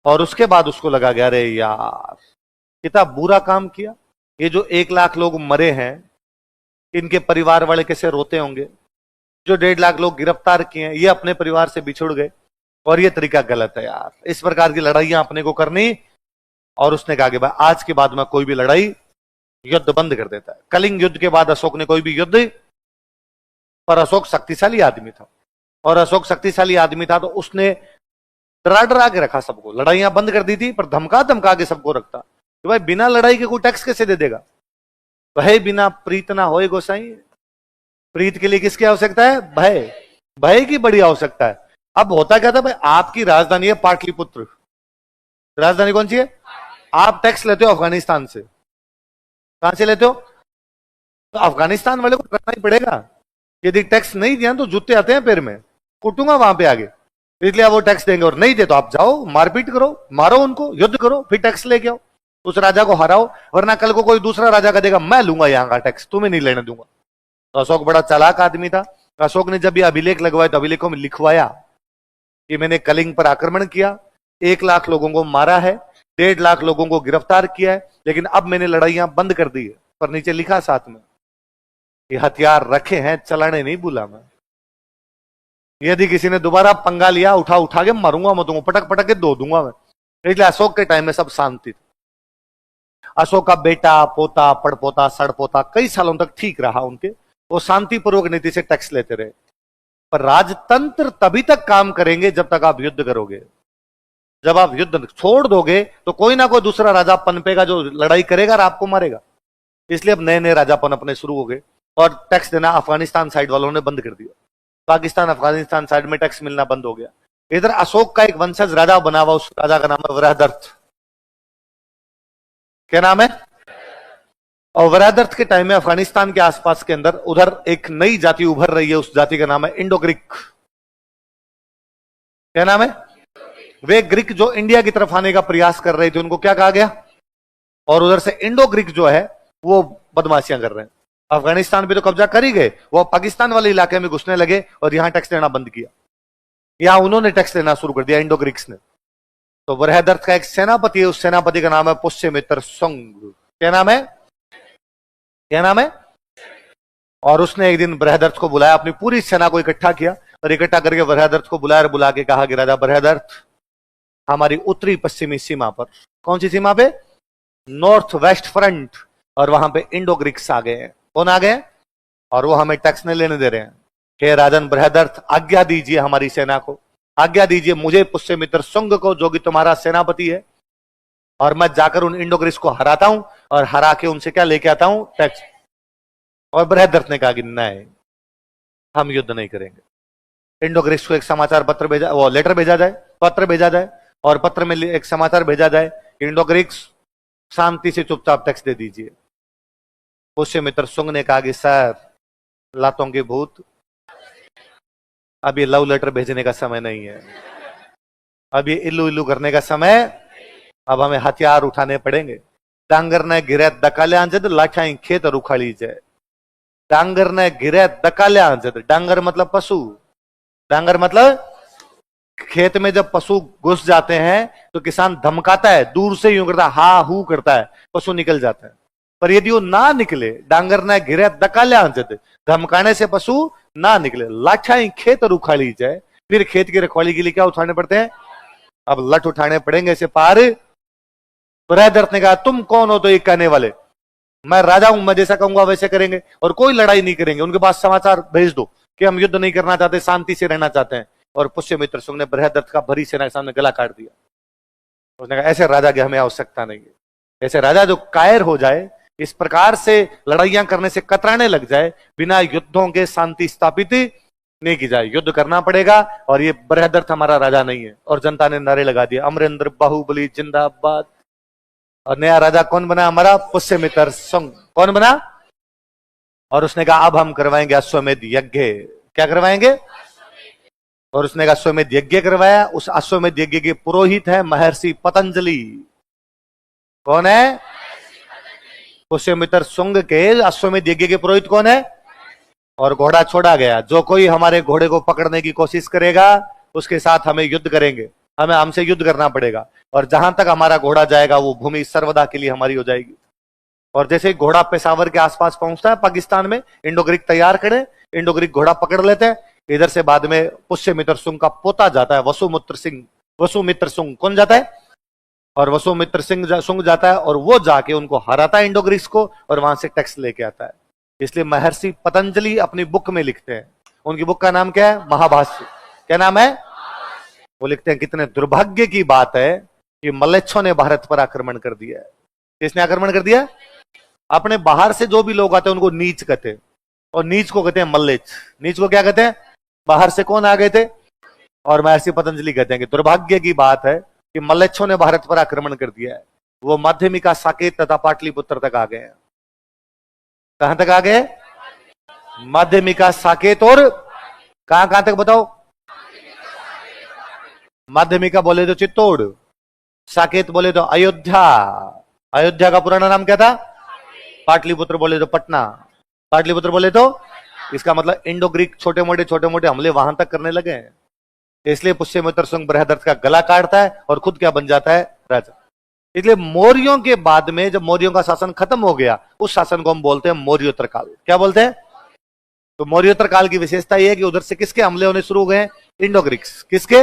और उसके बाद उसको लगा गया अरे यार कितना बुरा काम किया, ये जो 1 लाख लोग मरे हैं इनके परिवार वाले कैसे रोते होंगे। जो 1.5 लाख लोग गिरफ्तार किए हैं ये अपने परिवार से बिछुड़ गए, और ये तरीका गलत है यार, इस प्रकार की लड़ाइयां अपने को करनी। और उसने कहा कि भाई आज के बाद में कोई भी लड़ाई, युद्ध बंद कर देता है। कलिंग युद्ध के बाद अशोक ने कोई भी युद्ध, पर अशोक शक्तिशाली आदमी था, और अशोक शक्तिशाली आदमी था तो उसने डरा डरा के रखा सबको, लड़ाइयां बंद कर दी थी, पर धमका धमका के सबको रखता कि भाई बिना लड़ाई के कोई टैक्स कैसे दे देगा। भय बिना प्रीत ना होए गोसाई। प्रीत के लिए किसकी आवश्यकता है? भय। भय की बड़ी आवश्यकता है। अब होता क्या था भाई, आपकी राजधानी है पाटलिपुत्र। राजधानी कौन सी है? आप टैक्स लेते हो अफगानिस्तान से। कहां से लेते हो? तो अफगानिस्तान वाले को करना ही पड़ेगा। यदि टैक्स नहीं दिया तो जूते आते हैं पैर में, कुटूंगा वहां पे आगे। इसलिए वो टैक्स देंगे, और नहीं दे तो आप जाओ मारपीट करो, मारो उनको, युद्ध करो, फिर टैक्स लेके आओ, उस राजा को हराओ। वरना कल को कोई दूसरा राजा का देगा मैं लूंगा यहाँ का टैक्स, तुम्हें नहीं लेने दूंगा। तो अशोक बड़ा चालाक आदमी था। अशोक ने जब ये अभिलेख लगवाया तो अभिलेखों में लिखवाया कि मैंने कलिंग पर आक्रमण किया, 1 लाख लोगों को मारा है, 1.5 लाख लोगों को गिरफ्तार किया है, लेकिन अब मैंने लड़ाइयां बंद कर दी है। पर नीचे लिखा साथ में कि हथियार रखे हैं, चलाने नहीं भूला मैं। यदि किसी ने दोबारा पंगा लिया उठा उठा के मारूंगा, मैं तुमको पटक पटक के धो दूंगा मैं। इसलिए अशोक के टाइम में सब शांति थी। अशोक का बेटा, पोता, पड़पोता, सड़पोता कई सालों तक ठीक रहा उनके, वो शांतिपूर्वक नीति से टैक्स लेते रहे। पर राजतंत्र तभी तक काम करेंगे जब तक आप युद्ध करोगे। जब आप युद्ध छोड़ दोगे तो कोई ना कोई दूसरा राजा पनपेगा जो लड़ाई करेगा और आपको मारेगा। इसलिए अब नए नए राजापन अपने शुरू हो गए, और टैक्स देना अफगानिस्तान साइड वालों ने बंद कर दिया। पाकिस्तान अफगानिस्तान साइड में टैक्स मिलना बंद हो गया। इधर अशोक का एक वंशज राजा बना हुआ, उस राजा का नाम है वरहदर्थ। क्या नाम है? और वरहदर्थ के टाइम में अफगानिस्तान के आसपास के अंदर उधर एक नई जाति उभर रही है, उस जाति का नाम है इंडो ग्रीक। क्या नाम है? वे ग्रीक जो इंडिया की तरफ आने का प्रयास कर रहे थे, उनको क्या कहा गया? और उधर से इंडो ग्रीक जो है वो बदमाशियां कर रहे हैं। अफगानिस्तान पे तो कब्जा कर ही गए, वो पाकिस्तान वाले इलाके में घुसने लगे और यहां टैक्स लेना बंद किया। यहां उन्होंने टैक्स लेना शुरू कर दिया, इंडो ग्रीक्स ने। तो बृहदर्थ का एक सेनापति है, उस सेनापति का नाम है पुष्यमित्र सुंग। क्या नाम है? क्या नाम है? और उसने एक दिन बृहदर्थ को बुलाया, अपनी पूरी सेना को इकट्ठा किया और इकट्ठा करके बृहदर्थ को बुलाया और बुला के कहा कि राजा बृहदर्थ, हमारी उत्तरी पश्चिमी सीमा पर, कौन सी सीमा पे? नॉर्थ वेस्ट फ्रंट, और वहां पे इंडो ग्रीक्स आ गए हैं। कौन आ गए? और वो हमें टैक्स नहीं लेने दे रहे हैं। हे राजन बृहदर्थ, आज्ञा दीजिए हमारी सेना को, आज्ञा दीजिए मुझे पुष्यमित्र सुंग को, जो कि तुम्हारा सेनापति है, और मैं जाकर उन इंडो ग्रीक्स को हराता हूं और हरा के उनसे क्या लेके आता हूं? टैक्स। और बृहदर्थ ने कहा कि नहीं, हम युद्ध नहीं करेंगे। इंडो ग्रीक्स को एक समाचार पत्र भेजा, वो लेटर भेजा जाए, पत्र भेजा जाए, और पत्र में एक समाचार भेजा जाए कि इंडो ग्रीक्स शांति से चुपचाप टैक्स दे दीजिए। पुष्यमित्र सुंग ने कहा कि सर, लातों के भूत, अब ये लव लेटर भेजने का समय नहीं है, अब ये इल्लू इल्लू करने का समय, अब हमें हथियार उठाने पड़ेंगे। डांगर ने गिरे दकाल्या जद लाठाई खेत रुखाड़ी जाए। डांगर ने गिरे दकाल्या जद, डांगर मतलब पशु, डांगर मतलब खेत में जब पशु घुस जाते हैं तो किसान धमकाता है, दूर से यूं करता है, हा हू करता है, पशु निकल जाता है। पर यदि वो ना निकले, डांगर ने गिरे दकाल्या जद, धमकाने से पशु ना निकले, लाठाई खेत रुखाड़ी जाए, फिर खेत की रखवाली के लिए क्या उठाने पड़ते हैं? अब लठ उठाने पड़ेंगे इसे पार। बृहदर्थ ने कहा, तुम कौन हो तो ये कहने वाले? मैं राजा हूं, मैं जैसा कहूंगा वैसे करेंगे, और कोई लड़ाई नहीं करेंगे। उनके पास समाचार भेज दो कि हम युद्ध नहीं करना चाहते, शांति से रहना चाहते हैं। और पुष्यमित्र सुंग ने बृहदर्थ का भरी सेना के सामने गला काट दिया। उसने कहा, ऐसे राजा की हमें आवश्यकता नहीं है। ऐसे राजा जो कायर हो जाए, इस प्रकार से लड़ाइयां करने से कतराने लग जाए, बिना युद्धों के शांति स्थापित नहीं की जाए, युद्ध करना पड़ेगा। और ये बृहदर्थ हमारा राजा नहीं है। और जनता ने नारे लगा दिए, अमरेंद्र बाहुबली जिंदाबाद। और नया राजा कौन बना? हमारा पुष्यमित्र सुंग। कौन बना? और उसने कहा, अब हम करवाएंगे अश्वमेध यज्ञ। क्या करवाएंगे? और उसने कहा अश्वमेध यज्ञ करवाया। उस अश्वमेध यज्ञ के पुरोहित है महर्षि पतंजलि। कौन है? पुष्यमित्र सुंग के अश्वमेध यज्ञ के पुरोहित कौन है? और घोड़ा छोड़ा गया। जो कोई हमारे घोड़े को पकड़ने की कोशिश करेगा, उसके साथ हमें युद्ध करेंगे, हमें हमसे युद्ध करना पड़ेगा। और जहां तक हमारा घोड़ा जाएगा, वो भूमि सर्वदा के लिए हमारी हो जाएगी। और जैसे ही घोड़ा पेशावर के आसपास पहुंचता है पाकिस्तान में, इंडो ग्रीक तैयार खड़े, इंडो ग्रीक घोड़ा पकड़ लेते हैं। इधर से बाद में पुष्यमित्र सुंग का पोता जाता है, वसुमित्र सिंह। वसुमित्र सुंग कौन जाता है? और वसुमित्र सिंह सुंग जाता है, और वो जाके उनको हराता है इंडो ग्रीक्स को, और वहां से टैक्स लेके आता है। इसलिए महर्षि पतंजलि अपनी बुक में लिखते हैं, उनकी बुक का नाम क्या है? महाभाष्य। क्या नाम है? वो लिखते हैं, कितने दुर्भाग्य की बात है कि मलेच्छों ने भारत पर आक्रमण कर दिया है। किसने आक्रमण कर दिया? अपने बाहर से जो भी लोग आते हैं उनको नीच कहते हैं, और नीच को कहते हैं मल्लेच्छ। नीच को क्या कहते हैं? बाहर से कौन आ गए थे? और महर्षि पतंजलि कहते हैं कि दुर्भाग्य की बात है कि मल्लेच्छों ने भारत पर आक्रमण कर दिया है। वो माध्यमिका, साकेत तथा पाटलिपुत्र तक आ गए हैं। कहां तक आ गए? माध्यमिका, साकेत, और कहां कहां तक बताओ? माध्यमिका बोले तो चित्तौड़, साकेत बोले तो अयोध्या। अयोध्या का पुराना नाम क्या था? पाटलिपुत्र बोले तो पटना, पाटलिपुत्र बोले तो, इसका मतलब इंडो ग्रीक छोटे मोटे हमले वहां तक करने लगे हैं। इसलिए पुष्यमित्र सुंग बृहदर्थ का गला काटता है और खुद क्या बन जाता है? राजा। इसलिए मौर्यों के बाद में जब मौर्यों का शासन खत्म हो गया, उस शासन को हम बोलते हैं मौर्योत्तर काल। क्या बोलते हैं? तो मौर्योत्तर काल की विशेषता यह है कि उधर से किसके हमले होने शुरू हो गए? Indo Greeks. किसके?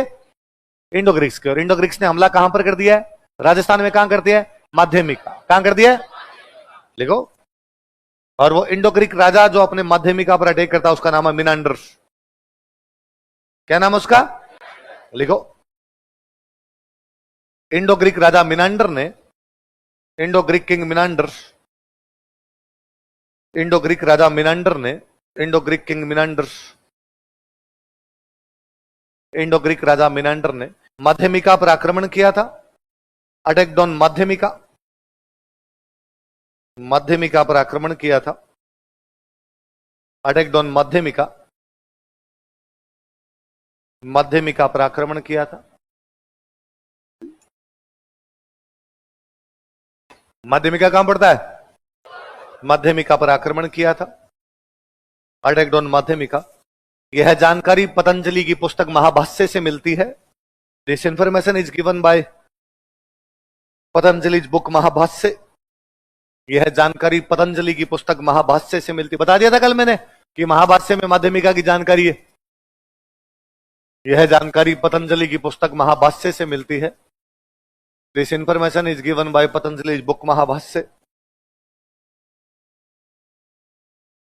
इंडो ग्रीक्स के। और इंडो ग्रीक्स ने हमला कहां पर कर दिया है? राजस्थान में। कहां कर दिया है? माध्यमिका। कहां कर दिया है? लिखो। और वो इंडो ग्रीक राजा जो अपने माध्यमिका पर अटैक करता है, उसका नाम है मिनांडर। क्या नाम है उसका? लिखो। इंडो ग्रीक राजा मिनांडर ने, Indo Greek king Menander, Indo Greek राजा मिनांडर ने, Indo Greek king Menander Indo Greek राजा मिनांडर ने माध्यमिका पर आक्रमण किया था? अटैक्ड ऑन माध्यमिका, माध्यमिका पर आक्रमण किया था। अटैक्ड ऑन माध्यमिका, माध्यमिका पर आक्रमण किया था। माध्यमिका कहां पड़ता है? माध्यमिका पर आक्रमण किया था। Attacked on Madhyamika. यह जानकारी पतंजलि की पुस्तक महाभाष्य से मिलती है। This information is given by Patanjali book Mahabhashya. यह जानकारी पतंजलि की पुस्तक महाभाष्य से मिलती, बता दिया था कल मैंने कि महाभाष्य में माध्यमिका की जानकारी है। यह जानकारी पतंजलि की पुस्तक महाभाष्य से मिलती है। This information is given by Patanjali book Mahabhashya.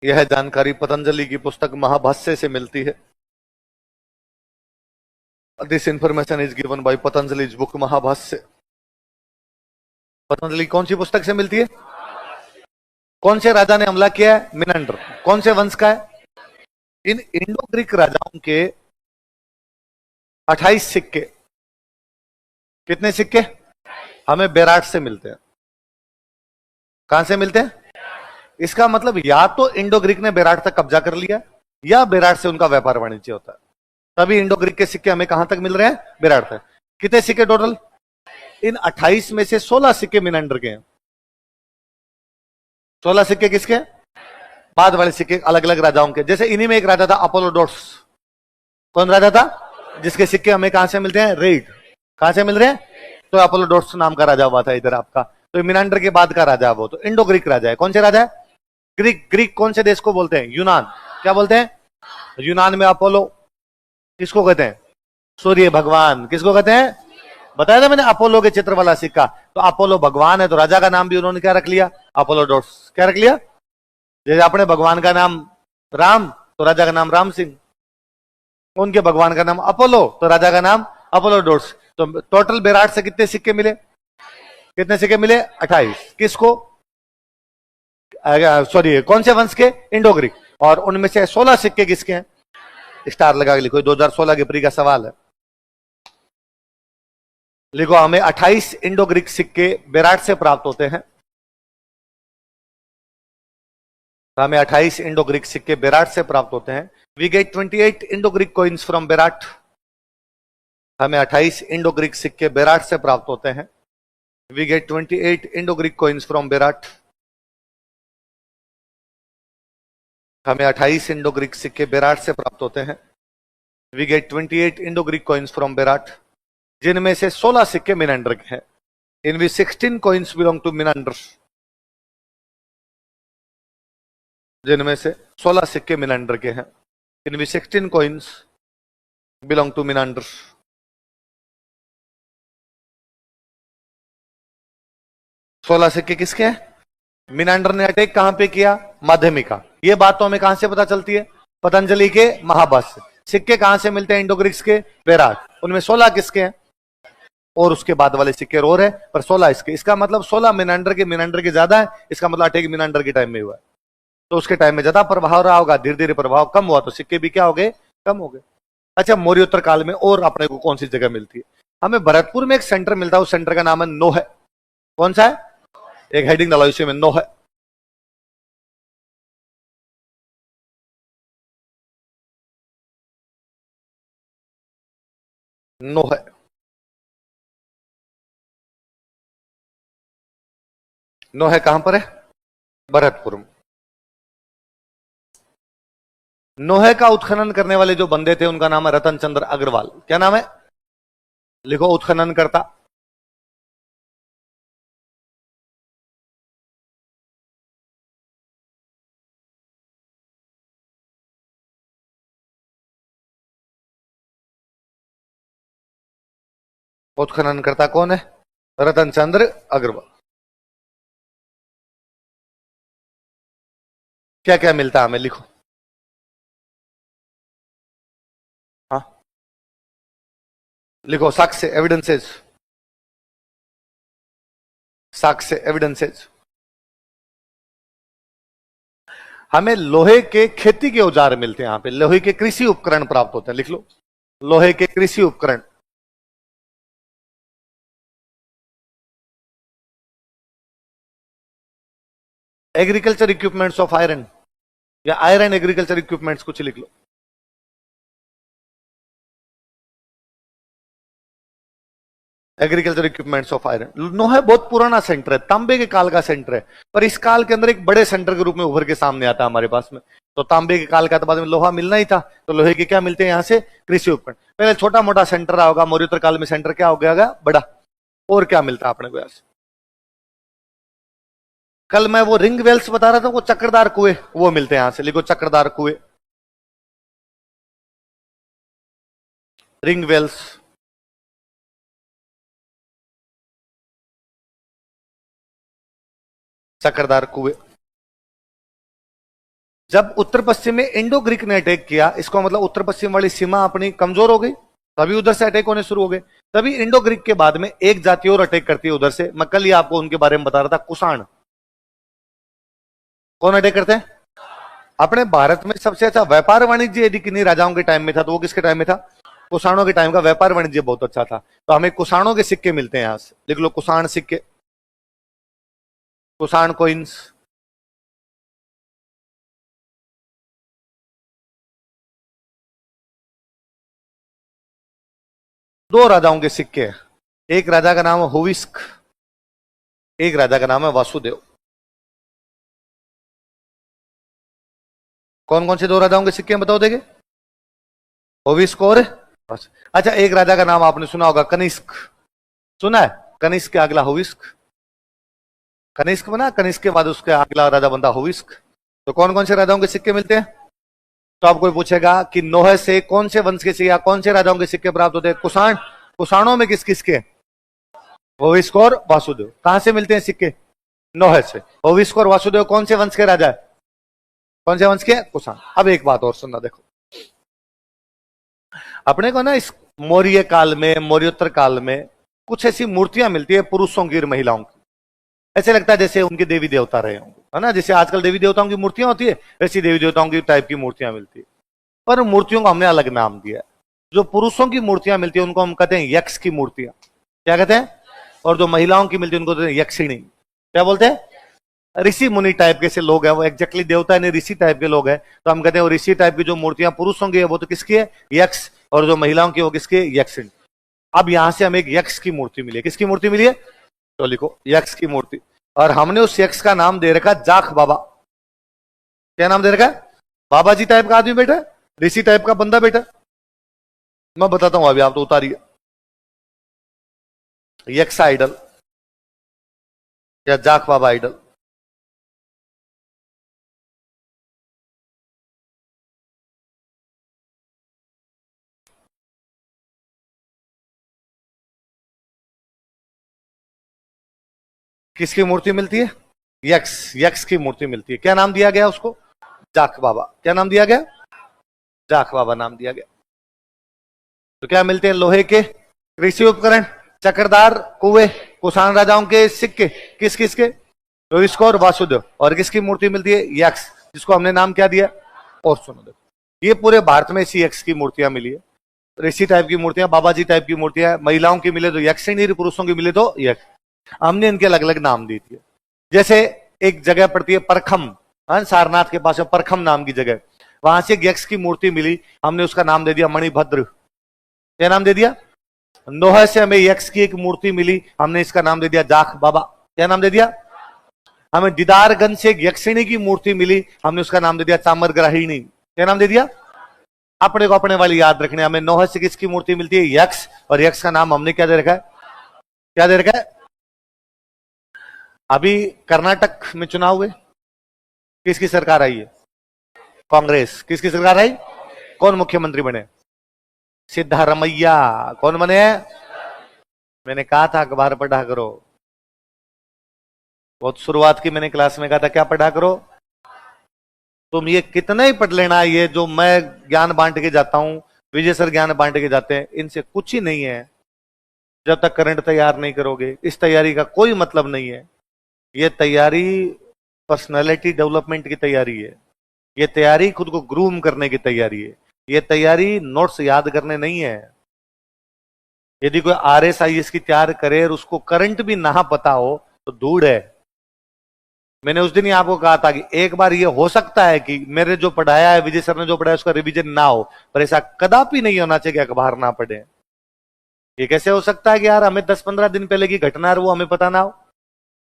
यह जानकारी पतंजलि की पुस्तक महाभाष्य से मिलती है। This information is given by Patanjali book Mahabhashya. Patanjali कौन सी पुस्तक से मिलती है? कौन से राजा ने हमला किया है? मिनांडर। कौन से वंश का है? इन इंडो ग्रीक राजाओं के 28 सिक्के। कितने सिक्के हमें बेराट से मिलते हैं? कहां से मिलते हैं? इसका मतलब या तो इंडो ग्रीक ने बेराट तक कब्जा कर लिया या बेराट से उनका व्यापार वाणिज्य होता है, तभी इंडो ग्रीक के सिक्के हमें कहां तक मिल रहे हैं? बेराट तक। कितने सिक्के टोटल? इन 28 में से 16 सिक्के मिनांडर के हैं। 16 सिक्के किसके हैं? बाद वाले सिक्के अलग अलग राजाओं के। जैसे इन्हीं में एक राजा था अपोलोडोर्स। कौन राजा था? जिसके सिक्के हमें कहां से मिलते हैं? रेड। कहां से मिल रहे हैं? तो अपोलोडोर्स नाम का राजा हुआ था इधर आपका। तो मिनांडर के बाद का राजा वो तो इंडो ग्रीक राजा है। कौन से राजा है? ग्रीक। ग्रीक कौन से देश को बोलते हैं? यूनान। क्या बोलते हैं? यूनान में अपोलो किसको कहते हैं? सूर्य भगवान। किसको कहते हैं? बताया था मैंने, अपोलो के चित्र वाला सिक्का। तो अपोलो भगवान है, तो राजा का नाम भी उन्होंने क्या रख लिया? अपोलोडोर्स। क्या रख लिया? जैसे अपने भगवान का नाम राम, तो राजा का नाम राम सिंह। उनके भगवान का नाम अपोलो, तो राजा का नाम अपोलोडोर्स। तो टोटल बेराट से कितने सिक्के मिले? कितने सिक्के मिले? 28। किसको? सॉरी, कौन से वंश के? Indo Greek. और उनमें से 16 सिक्के किसके हैं? स्टार लगा के लिखो, 2016 के प्री का सवाल है। लिखो, हमें 28 इंडो ग्रीक सिक्के बेराट से प्राप्त होते हैं। हमें 28 इंडो ग्रीक सिक्के बेराट से प्राप्त होते हैं। We get 28 Indo Greek coins from Bairat. हमें 28 इंडो ग्रीक सिक्के बेराट से प्राप्त होते हैं। We get 28 Indo Greek coins from Bairat. हमें 28 इंडो ग्रीक सिक्के बेराट से प्राप्त होते हैं। We get 28 Indo Greek coins from Bairat, जिनमें से 16 सिक्के मिनांडर के हैं। इन we 16 coins belong to Menander. जिनमें से 16 सिक्के मिनांडर के हैं। इन we 16 coins belong to Menander. 16 सिक्के किसके हैं? मिनांडर ने अटैक कहां पे किया? माध्यमिका। ये बात तो हमें कहां से पता चलती है? पतंजलि के महाभाष्य। सिक्के कहां से मिलते हैं? इंडो ग्रीक्स के बेराट। उनमें 16 किसके हैं? और उसके बाद वाले सिक्के और है, पर 16 इसके। इसका मतलब 16 मिनांडर के ज्यादा है। इसका मतलब अटैक मिनांडर के टाइम में हुआ है, तो उसके टाइम में ज्यादा प्रभाव रहा होगा। धीरे धीरे प्रभाव कम हुआ तो सिक्के भी क्या हो गए? कम हो गए। अच्छा, मौर्योत्तर काल में और अपने को कौन सी जगह मिलती है? हमें भरतपुर में एक सेंटर मिलता है, उस सेंटर का नाम है नोह। कौन सा है? एक हेडिंग डालो इसी में, नोह। नोह। नोह कहां पर है? भरतपुर में। नोह का उत्खनन करने वाले जो बंदे थे उनका नाम है रतन चंद्र अग्रवाल। क्या नाम है? लिखो, उत्खनन करता। उत्खनन करता कौन है? रतन चंद्र अग्रवाल। क्या क्या मिलता है हमें? लिखो। हाँ, लिखो, साक्ष्य, एविडेंसेस। साक्ष्य, एविडेंसेस। हमें लोहे के खेती के औजार मिलते हैं। यहां पे लोहे के कृषि उपकरण प्राप्त होते हैं। लिख लो, लोहे के कृषि उपकरण, एग्रीकल्चर इक्विपमेंट्स ऑफ आयरन, या आयरन एग्रीकल्चर इक्विपमेंट्स कुछ लिख लो। Agriculture equipments of iron. लोहा बहुत पुराना सेंटर है, तांबे के काल का सेंटर है, पर इस काल के अंदर एक बड़े सेंटर के रूप में उभर के सामने आता है हमारे पास में। तो तांबे के काल का तो बाद में लोहा मिलना ही था, तो लोहे के क्या मिलते हैं यहां से, कृषि उपकरण। पहले छोटा मोटा सेंटर रहा होगा, मौर्योत्तर काल में सेंटर क्या हो गया बड़ा। और क्या मिलता है अपने को यहां से, कल मैं वो रिंग वेल्स बता रहा था, वो चक्रदार कुएं वो मिलते हैं यहां से, लिखो चक्रदार कुएं, रिंग वेल्स। चक्रदार कुएं। जब उत्तर पश्चिम में इंडो ग्रीक ने अटैक किया, इसको मतलब उत्तर पश्चिम वाली सीमा अपनी कमजोर हो गई, तभी उधर से अटैक होने शुरू हो गए। तभी इंडो ग्रीक के बाद में एक जाति और अटैक करती है उधर से, मैं कल ही आपको उनके बारे में बता रहा था, कुषाण। कौन अटैक करते हैं? अपने भारत में सबसे अच्छा व्यापार वाणिज्य यदि किन्हीं राजाओं के टाइम में था तो वो किसके टाइम में था? कुषाणों के टाइम का व्यापार वाणिज्य बहुत अच्छा था। तो हमें कुषाणों के सिक्के मिलते हैं यहां से, लिख लो कुषाण सिक्के, कुषाण कॉइन्स। दो राजाओं के सिक्के हैं, एक राजा का नाम है हुविस्क, एक राजा का नाम है वासुदेव। कौन कौन से दो राजाओं के सिक्के हैं बताओ देंगे? हुविस्क और अच्छा, एक राजा का नाम आपने सुना होगा कनिष्क, सुना है? कनिष्क के अगला हुविस्क, कनिष्क बना, कनिष्क के बाद उसके अगला राजा बनता हुविस्क। तो कौन कौन से राजाओं के सिक्के मिलते हैं? तो आप कोई पूछेगा कि नोह से कौन से वंश के सिक्के या कौन से राजाओं के सिक्के प्राप्त होते हैं? कुषाण। कुषाणों में किस किस के? हुविस्क और वासुदेव। कहां से मिलते हैं सिक्के? नोह से। हुविस्क और वासुदेव कौन से वंश के राजा है? कौन से वंश के? कुषाण। अब एक बात और सुनना, देखो अपने को ना इस मौर्य काल में, मौर्योत्तर काल में कुछ ऐसी मूर्तियां मिलती है पुरुषों की और महिलाओं की, ऐसे लगता है जैसे उनके देवी देवता रहे होंगे, है ना? जैसे आजकल देवी देवताओं की मूर्तियां होती है, वैसी देवी देवताओं की टाइप की मूर्तियां मिलती है, पर मूर्तियों को हमने अलग नाम दिया है। जो पुरुषों की मूर्तियां मिलती है उनको हम कहते हैं यक्ष की मूर्तियां, क्या कहते हैं? और जो महिलाओं की मिलती है उनको कहते हैं यक्षिणी। क्या बोलते हैं? ऋषि मुनि टाइप के से लोग हैं, वो एग्जैक्टली देवता नहीं ऋषि टाइप के लोग हैं, तो हम कहते हैं वो ऋषि टाइप की जो मूर्तियां पुरुषों की है वो तो किसकी है? यक्ष। और जो महिलाओं की वो किसकी? यक्षिणी। अब यहां से हमें एक यक्ष की मूर्ति मिली है। किसकी मूर्ति मिली है? तो लिखो यक्ष की मूर्ति, और हमने उस यक्ष का नाम दे रखा जाख बाबा। क्या नाम दे रखा है? बाबा जी टाइप का आदमी बैठा, ऋषि टाइप का बंदा बैठा। मैं बताता हूं, अभी आप तो उतारिए। यक्ष आइडल या जाख बाबा आइडल, किसकी मूर्ति मिलती है? यक्ष। यक्ष की मूर्ति मिलती है। क्या नाम दिया गया उसको? जाख बाबा। क्या नाम दिया गया? जाख बाबा नाम दिया गया। तो क्या मिलते हैं? लोहे के कृषि उपकरण, चक्रदार कुएं, कुषाण राजाओं के सिक्के, किस किस के? हुविस्क और वासुदेव। और किसकी मूर्ति मिलती है? यक्ष, जिसको हमने नाम क्या दिया? और सुनो देखो, ये पूरे भारत में इसी यक्ष की मूर्तियां मिली है। ऋषि टाइप की मूर्तियां, बाबा जी टाइप की मूर्तियां, महिलाओं की मिले तो यक्षिणी, पुरुषों की मिले तो यक्ष। हमने इनके अलग अलग नाम दी थी। जैसे एक जगह पड़ती है परखम, सारनाथ के पास में परखम नाम की जगह, वहां से एक यक्ष की मूर्ति मिली, हमने उसका नाम दे दिया मणिभद्र। क्या नाम दे दिया? नोह से हमें यक्ष की एक मूर्ति मिली, हमने इसका नाम दे दिया जाख बाबा। क्या नाम दे दिया? हमें दीदारगंज से एक यक्षिणी की मूर्ति मिली, हमने उसका नाम दे दिया ताम्रग्राहिणी। क्या नाम दे दिया? अपने को अपने वाली याद रखने। हमें नोह से किसकी मूर्ति मिलती है? यक्ष, और यक्ष का नाम हमने क्या दे रखा है? क्या दे रखा है? अभी कर्नाटक में चुनाव हुए, किसकी सरकार आई है? कांग्रेस। किसकी सरकार आई? कौन मुख्यमंत्री बने? सिद्धारमैया। कौन बने हैं? मैंने कहा था अखबार पढ़ा करो, बहुत शुरुआत की मैंने क्लास में कहा था क्या पढ़ा करो। तुम ये कितना ही पढ़ लेना, ये जो मैं ज्ञान बांट के जाता हूं, विजय सर ज्ञान बांट के जाते हैं, इनसे कुछ ही नहीं है जब तक करंट तैयार नहीं करोगे। इस तैयारी का कोई मतलब नहीं है। ये तैयारी पर्सनालिटी डेवलपमेंट की तैयारी है, ये तैयारी खुद को ग्रूम करने की तैयारी है, ये तैयारी नोट्स याद करने नहीं है। यदि कोई RSIS की तैयार करे और उसको करंट भी ना पता हो तो धूड़ है। मैंने उस दिन ही आपको कहा था कि एक बार ये हो सकता है कि मेरे जो पढ़ाया है, विजय सर ने जो पढ़ाया उसका रिवीजन ना हो, पर ऐसा कदापि नहीं होना चाहिए कि अखबार ना पढ़े। ये कैसे हो सकता है कि यार हमें 10-15 दिन पहले की घटना है वो हमें पता ना हो,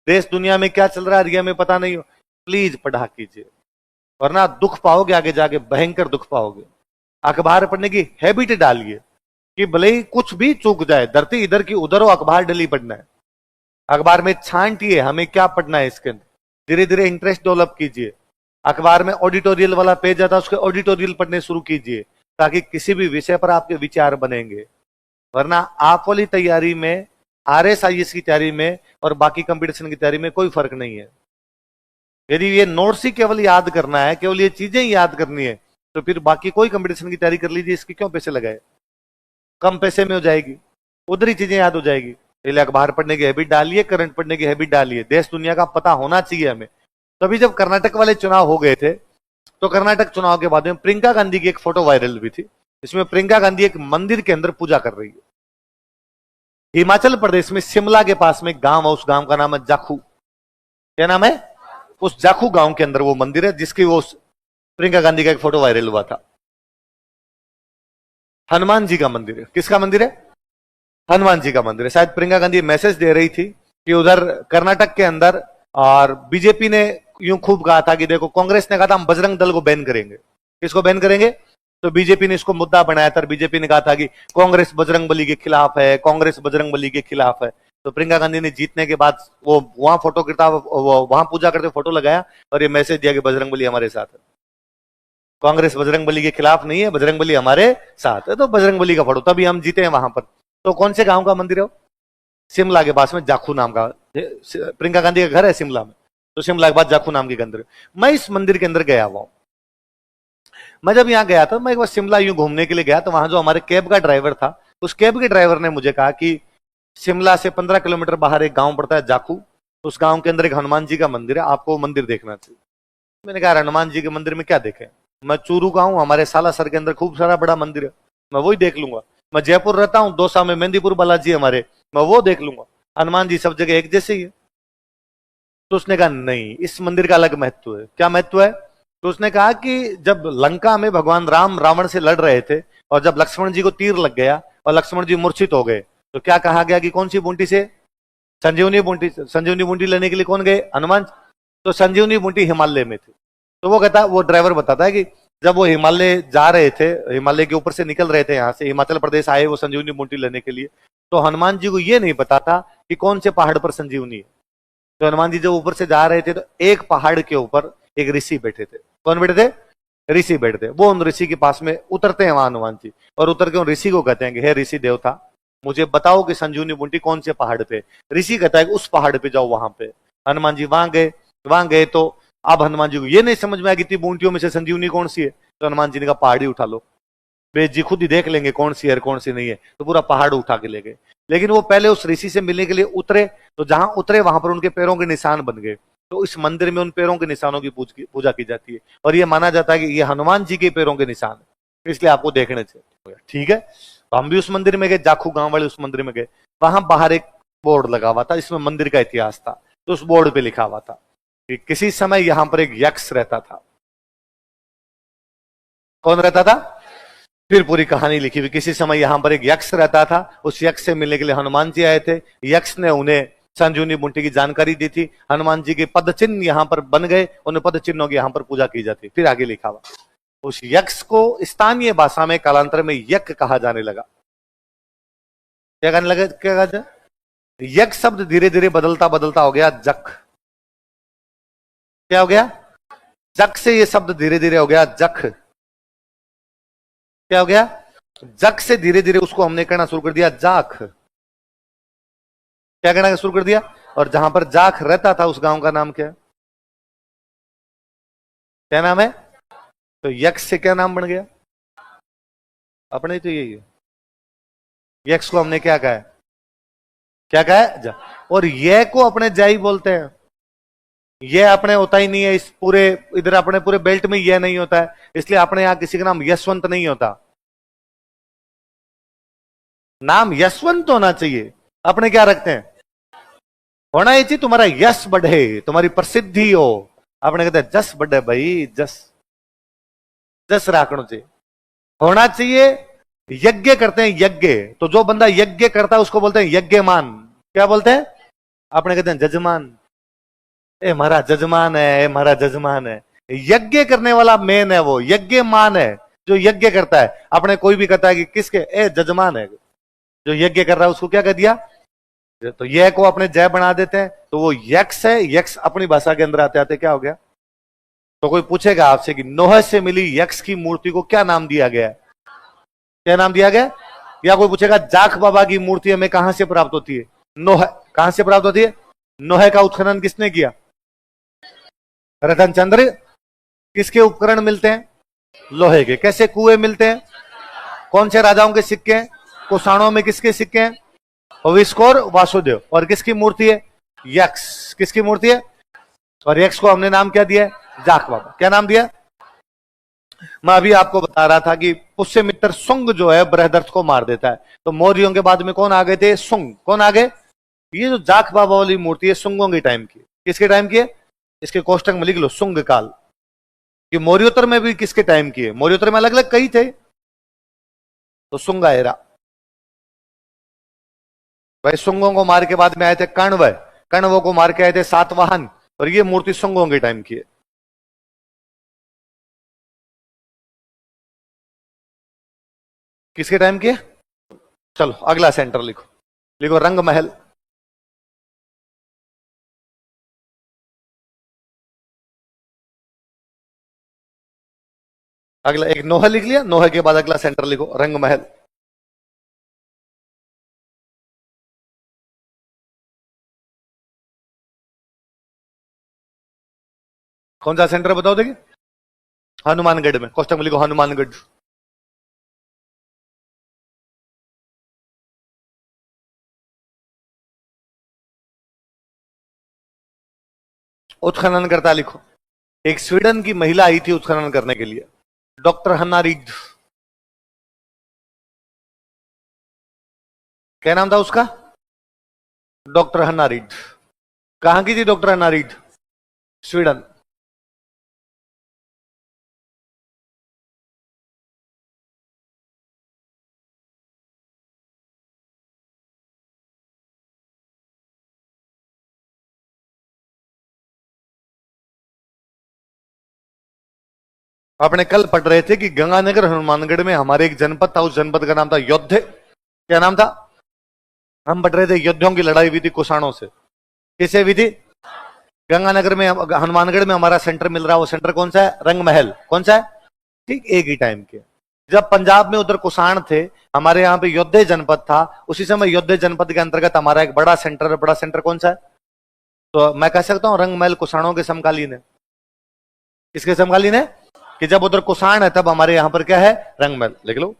देश दुनिया में क्या चल रहा है ये हमें पता नहीं हो। प्लीज पढ़ा कीजिए, वरना दुख पाओगे, आगे जाके भयंकर दुख पाओगे। अखबार पढ़ने की हैबिट डालिए कि भले ही कुछ भी चूक जाए, धरती इधर की उधर हो, अखबार डेली पढ़ना है। अखबार में छांटिए हमें क्या पढ़ना है, इसके अंदर धीरे धीरे इंटरेस्ट डेवलप कीजिए। अखबार में ऑडिटोरियल वाला पेज आता है, उसके ऑडिटोरियल पढ़ने शुरू कीजिए, ताकि किसी भी विषय पर आपके विचार बनेंगे। वरना आप वाली तैयारी में, RSIS की तैयारी में और बाकी कंपटीशन की तैयारी में कोई फर्क नहीं है। यदि ये नोट्स ही केवल याद करना है, केवल ये चीजें ही याद करनी है, तो फिर बाकी कोई कंपटीशन की तैयारी कर लीजिए, इसके क्यों पैसे लगाए, कम पैसे में हो जाएगी, उधर ही चीजें याद हो जाएगी। इसलिए अखबार पढ़ने की हैबिट डालिए, करंट पढ़ने की हैबिट डालिए, देश दुनिया का पता होना चाहिए हमें। तभी जब कर्नाटक वाले चुनाव हो गए थे, तो कर्नाटक चुनाव के बाद में प्रियंका गांधी की एक फोटो वायरल हुई थी। इसमें प्रियंका गांधी एक मंदिर के अंदर पूजा कर रही है। हिमाचल प्रदेश में शिमला के पास में गांव है, उस गांव का नाम है जाखू। क्या नाम है? उस जाखू गांव के अंदर वो मंदिर है, जिसकी वो प्रियंका गांधी का एक फोटो वायरल हुआ था। हनुमान जी का मंदिर है। किसका मंदिर है? हनुमान जी का मंदिर है। शायद प्रियंका गांधी मैसेज दे रही थी कि उधर कर्नाटक के अंदर, और बीजेपी ने यूं खूब कहा था कि देखो, कांग्रेस ने कहा था हम बजरंग दल को बैन करेंगे। किसको बैन करेंगे? तो बीजेपी ने इसको मुद्दा बनाया था। बीजेपी ने कहा था कि कांग्रेस बजरंग बली के खिलाफ है, कांग्रेस बजरंग बली के खिलाफ है। तो प्रियंका गांधी ने जीतने के बाद वो वहां फोटो करता, वहां पूजा करते फोटो लगाया और ये मैसेज दिया कि बजरंग बली हमारे साथ है, कांग्रेस बजरंग बली के खिलाफ नहीं है, बजरंग बली हमारे साथ है। तो बजरंग बली का फोटो, तभी हम जीते हैं वहां पर। तो कौन से गांव का मंदिर है? शिमला के पास में जाखू नाम का। प्रियंका गांधी का घर है शिमला में, तो शिमला के बाद जाखू नाम के मंदिर। मैं इस मंदिर के अंदर गया हुआ हूं। मैं जब यहां गया था, मैं एक बार शिमला यूं घूमने के लिए गया, तो वहां जो हमारे कैब का ड्राइवर था, उस कैब के ड्राइवर ने मुझे कहा कि शिमला से 15 किलोमीटर बाहर एक गांव पड़ता है जाखू, उस गांव के अंदर एक हनुमान जी का मंदिर है, आपको मंदिर देखना चाहिए। मैंने कहा हनुमान जी के मंदिर में क्या देखें, मैं चूरू का हूं, हमारे सालासर के अंदर खूब सारा बड़ा मंदिर है, मैं वही देख लूंगा। मैं जयपुर रहता हूं, दौसा में मेहंदीपुर बालाजी हमारे, मैं वो देख लूंगा। हनुमान जी सब जगह एक जैसे ही है। तो उसने कहा नहीं, इस मंदिर का अलग महत्व है। क्या महत्व है? तो उसने कहा कि जब लंका में भगवान राम रावण से लड़ रहे थे, और जब लक्ष्मण जी को तीर लग गया और लक्ष्मण जी मूर्छित हो गए, तो क्या कहा गया कि कौन सी बूंटी से? संजीवनी बूंटी। संजीवनी बूंटी लेने के लिए कौन गए? हनुमान। तो संजीवनी बूंटी हिमालय में थी। तो वो कहता, वो ड्राइवर बताता है कि जब वो हिमालय जा रहे थे, हिमालय के ऊपर से निकल रहे थे, यहाँ से हिमाचल प्रदेश आए वो संजीवनी बूंटी लेने के लिए, तो हनुमान जी को ये नहीं पता था कि कौन से पहाड़ पर संजीवनी है। तो हनुमान जी जब ऊपर से जा रहे थे, तो एक पहाड़ के ऊपर एक ऋषि बैठे थे। कौन बैठे थे? ऋषि बैठे थे। वो उन ऋषि के पास में उतरते हैं वहां हनुमान जी, और उतर के उन ऋषि को कहते हैं कि हे ऋषि देवता, मुझे बताओ कि संजीवनी बूंटी कौन से पहाड़ पे? ऋषि कहता है कि उस पहाड़ पे जाओ, वहां पे। हनुमान जी वहां गए। वहां गए तो अब हनुमान जी को ये नहीं समझ में आया कि इतनी बूंटियों में से संजीवनी कौन सी है। तो हनुमान जी ने कहा पहाड़ी उठा लो, वेद जी खुद ही देख लेंगे कौन सी है और कौन सी नहीं है। तो पूरा पहाड़ उठा के ले गए। लेकिन वो पहले उस ऋषि से मिलने के लिए उतरे, तो जहां उतरे वहां पर उनके पैरों के निशान बन गए। तो इस मंदिर में उन पैरों के निशानों की पूजा की जाती है, और ये माना जाता है कि ये हनुमान जी के पैरों के निशान है, इसलिए आपको देखने चाहिए। ठीक है, तो हम भी उस मंदिर में गए, जाखू गांव वाले उस मंदिर में गए। वहां बाहर एक बोर्ड लगा हुआ था, इसमें मंदिर का इतिहास था। तो उस बोर्ड पे लिखा हुआ था कि किसी समय यहां पर एक यक्ष रहता था। कौन रहता था? फिर पूरी कहानी लिखी हुई। किसी समय यहां पर एक यक्ष रहता था, उस यक्ष से मिलने के लिए हनुमान जी आए थे। यक्ष ने उन्हें संजीवनी बूंटी की जानकारी दी थी। हनुमान जी के पद चिन्ह यहां पर बन गए, उन पद चिन्हों की यहां पर पूजा की जाती। फिर आगे लिखा हुआ, उस यक्ष को स्थानीय भाषा में कालांतर में यज्ञ कहा जाने लगा। क्या कहने लगा? क्या कहा? यज्ञ शब्द धीरे धीरे बदलता बदलता हो गया जख। क्या हो गया? जख से ये शब्द धीरे धीरे हो गया जख। क्या हो गया? जख से धीरे धीरे उसको हमने कहना शुरू कर दिया जाख। क्या कहना शुरू कर दिया? और जहां पर जाख रहता था उस गांव का नाम क्या? क्या नाम है? तो यक्ष से क्या नाम बन गया? अपने तो यही है। यक्ष को हमने क्या कहा है? क्या कहा है? जा। और ये को अपने जाई बोलते हैं। ये अपने होता ही नहीं है इस पूरे, इधर अपने पूरे बेल्ट में ये नहीं होता है, इसलिए अपने यहां किसी का नाम यशवंत नहीं होता। नाम यशवंत होना चाहिए, अपने क्या रखते हैं, होना ही चाहिए तुम्हारा यश बढ़े, तुम्हारी प्रसिद्धि हो। अपने कहते हैं जस बढ़े भाई, जस जस राखना चाहिए, होना चाहिए। यज्ञ करते हैं यज्ञ, तो जो बंदा यज्ञ करता है उसको बोलते हैं यज्ञमान। क्या बोलते हैं, अपने कहते हैं जजमान, ए हमारा जजमान है, ए हमारा जजमान है। यज्ञ करने वाला मेन है, वो यज्ञ मान है जो यज्ञ करता है। अपने कोई भी कहता है कि किसके, ए जजमान है, जो यज्ञ कर रहा है उसको क्या कह दिया, तो यह को अपने जय बना देते हैं, तो वो यक्ष है। यक्ष अपनी भाषा के अंदर आते आते क्या हो गया। तो कोई पूछेगा आपसे कि नोह से मिली यक्ष की मूर्ति को क्या नाम दिया गया है, क्या नाम दिया गया। या कोई पूछेगा जाख बाबा की मूर्ति हमें कहां से प्राप्त होती है, नोह कहां से प्राप्त होती है, नोह का उत्खनन किसने किया, रतन चंद्र। किसके उपकरण मिलते हैं, लोहे के। कैसे कुएं मिलते हैं, कौन से राजाओं के सिक्के हैं, कुषाणों में किसके सिक्के हैं, विस्क और वासुदेव। और किसकी मूर्ति है, यक्ष। किसकी मूर्ति है, और यक्ष को हमने नाम क्या दिया है, जाख बाबा। क्या नाम दिया, मैं अभी आपको बता रहा था कि पुष्य मित्र सुंग जो है बृहदर्थ को मार देता है, तो मौर्यों के बाद में कौन आ गए थे, सुंग। कौन आ गए, ये जो जाख बाबा वाली मूर्ति है सुंगों के टाइम की। किसके टाइम की है, इसके कोष्टक में लिख लो सुंग काल। कि मौर्योत्तर में भी किसके टाइम की है, मौर्योत्तर में अलग अलग कई थे, तो सुंगा एरा। भाई सुंगों को मार के बाद में आए थे कण्व, कण्वों को मार के आए थे सातवाहन, और ये मूर्ति सुंगों के टाइम की है। किसके टाइम की है, चलो अगला सेंटर लिखो, लिखो रंग महल। अगला एक नोह लिख लिया, नोह के बाद अगला सेंटर लिखो रंग महल। कौन सा सेंटर बताओ देखिए, हनुमानगढ़ में, कोष्टक में लिखो हनुमानगढ़। उत्खनन करता लिखो, एक स्वीडन की महिला आई थी उत्खनन करने के लिए, डॉक्टर हन्ना रीड। क्या नाम था उसका, डॉक्टर हन्ना रीड। कहां की थी डॉक्टर हन्ना रीड, स्वीडन। आपने कल पढ़ रहे थे कि गंगानगर हनुमानगढ़ में हमारे एक जनपद था, उस जनपद का नाम था योद्धे। क्या नाम था, हम पढ़ रहे थे योद्धियों की लड़ाई हुई थी कुषाणों से। किसे हुई थी, गंगानगर में। हनुमानगढ़ में हमारा सेंटर मिल रहा है, वो सेंटर कौन सा है, रंग महल। कौन सा है, ठीक एक ही टाइम के। जब पंजाब में उधर कुषाण थे, हमारे यहाँ पे योद्धे जनपद था, उसी समय योद्धे जनपद के अंतर्गत हमारा एक बड़ा सेंटर है। बड़ा सेंटर कौन सा है, तो मैं कह सकता हूं रंग महल कुषाणों के समकालीन है। किसके समकालीन है, कि जब उधर कुषाण है तब हमारे यहां पर क्या है, रंग महल। लिख लो,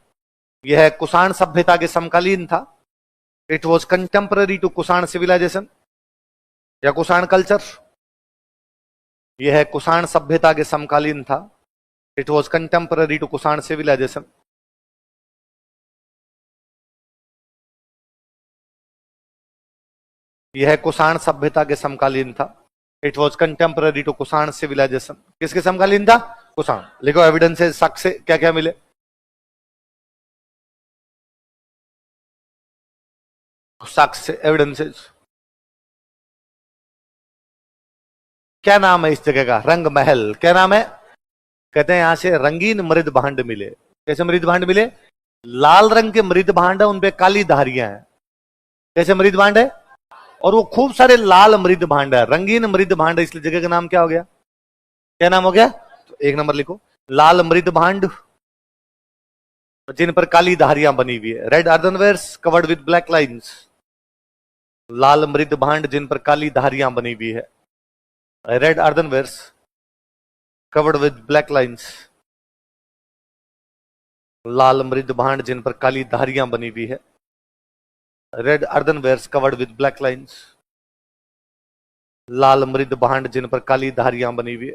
यह है कुषाण सभ्यता के समकालीन था। It was contemporary to Kushan civilization या कुषाण कल्चर। यह है कुषाण सभ्यता के समकालीन था। It was contemporary to Kushan civilization. यह कुषाण सभ्यता के समकालीन था। It was contemporary to Kushan civilization. किसके समकालीन था, कुषाण। लिखो एविडेंसेस, साक्ष्य क्या क्या मिले, साक्ष्य एविडेंसेस। क्या नाम है इस जगह का, रंग महल। क्या नाम है, कहते हैं यहां से रंगीन मृद भांड मिले। कैसे मृद भांड मिले, लाल रंग के मृद भांड है, उनपे काली धारियां हैं। कैसे मृद भांड है, और वो खूब सारे लाल मृद भांड है, रंगीन मृद भांड है, इसलिए जगह का नाम क्या हो गया, क्या नाम हो गया, तो एक नंबर लिखो, लाल मृद भांड जिन पर काली धारियां बनी हुई है। Red earthenwares covered with black lines. लाल मृद भांड जिन पर काली धारियां बनी हुई है। Red earthenwares covered with black lines. लाल मृद भांड जिन पर काली धारियां बनी हुई है। Red earthenwares covered with black lines. लाल मृद भांड जिन पर काली धारियां बनी हुई है।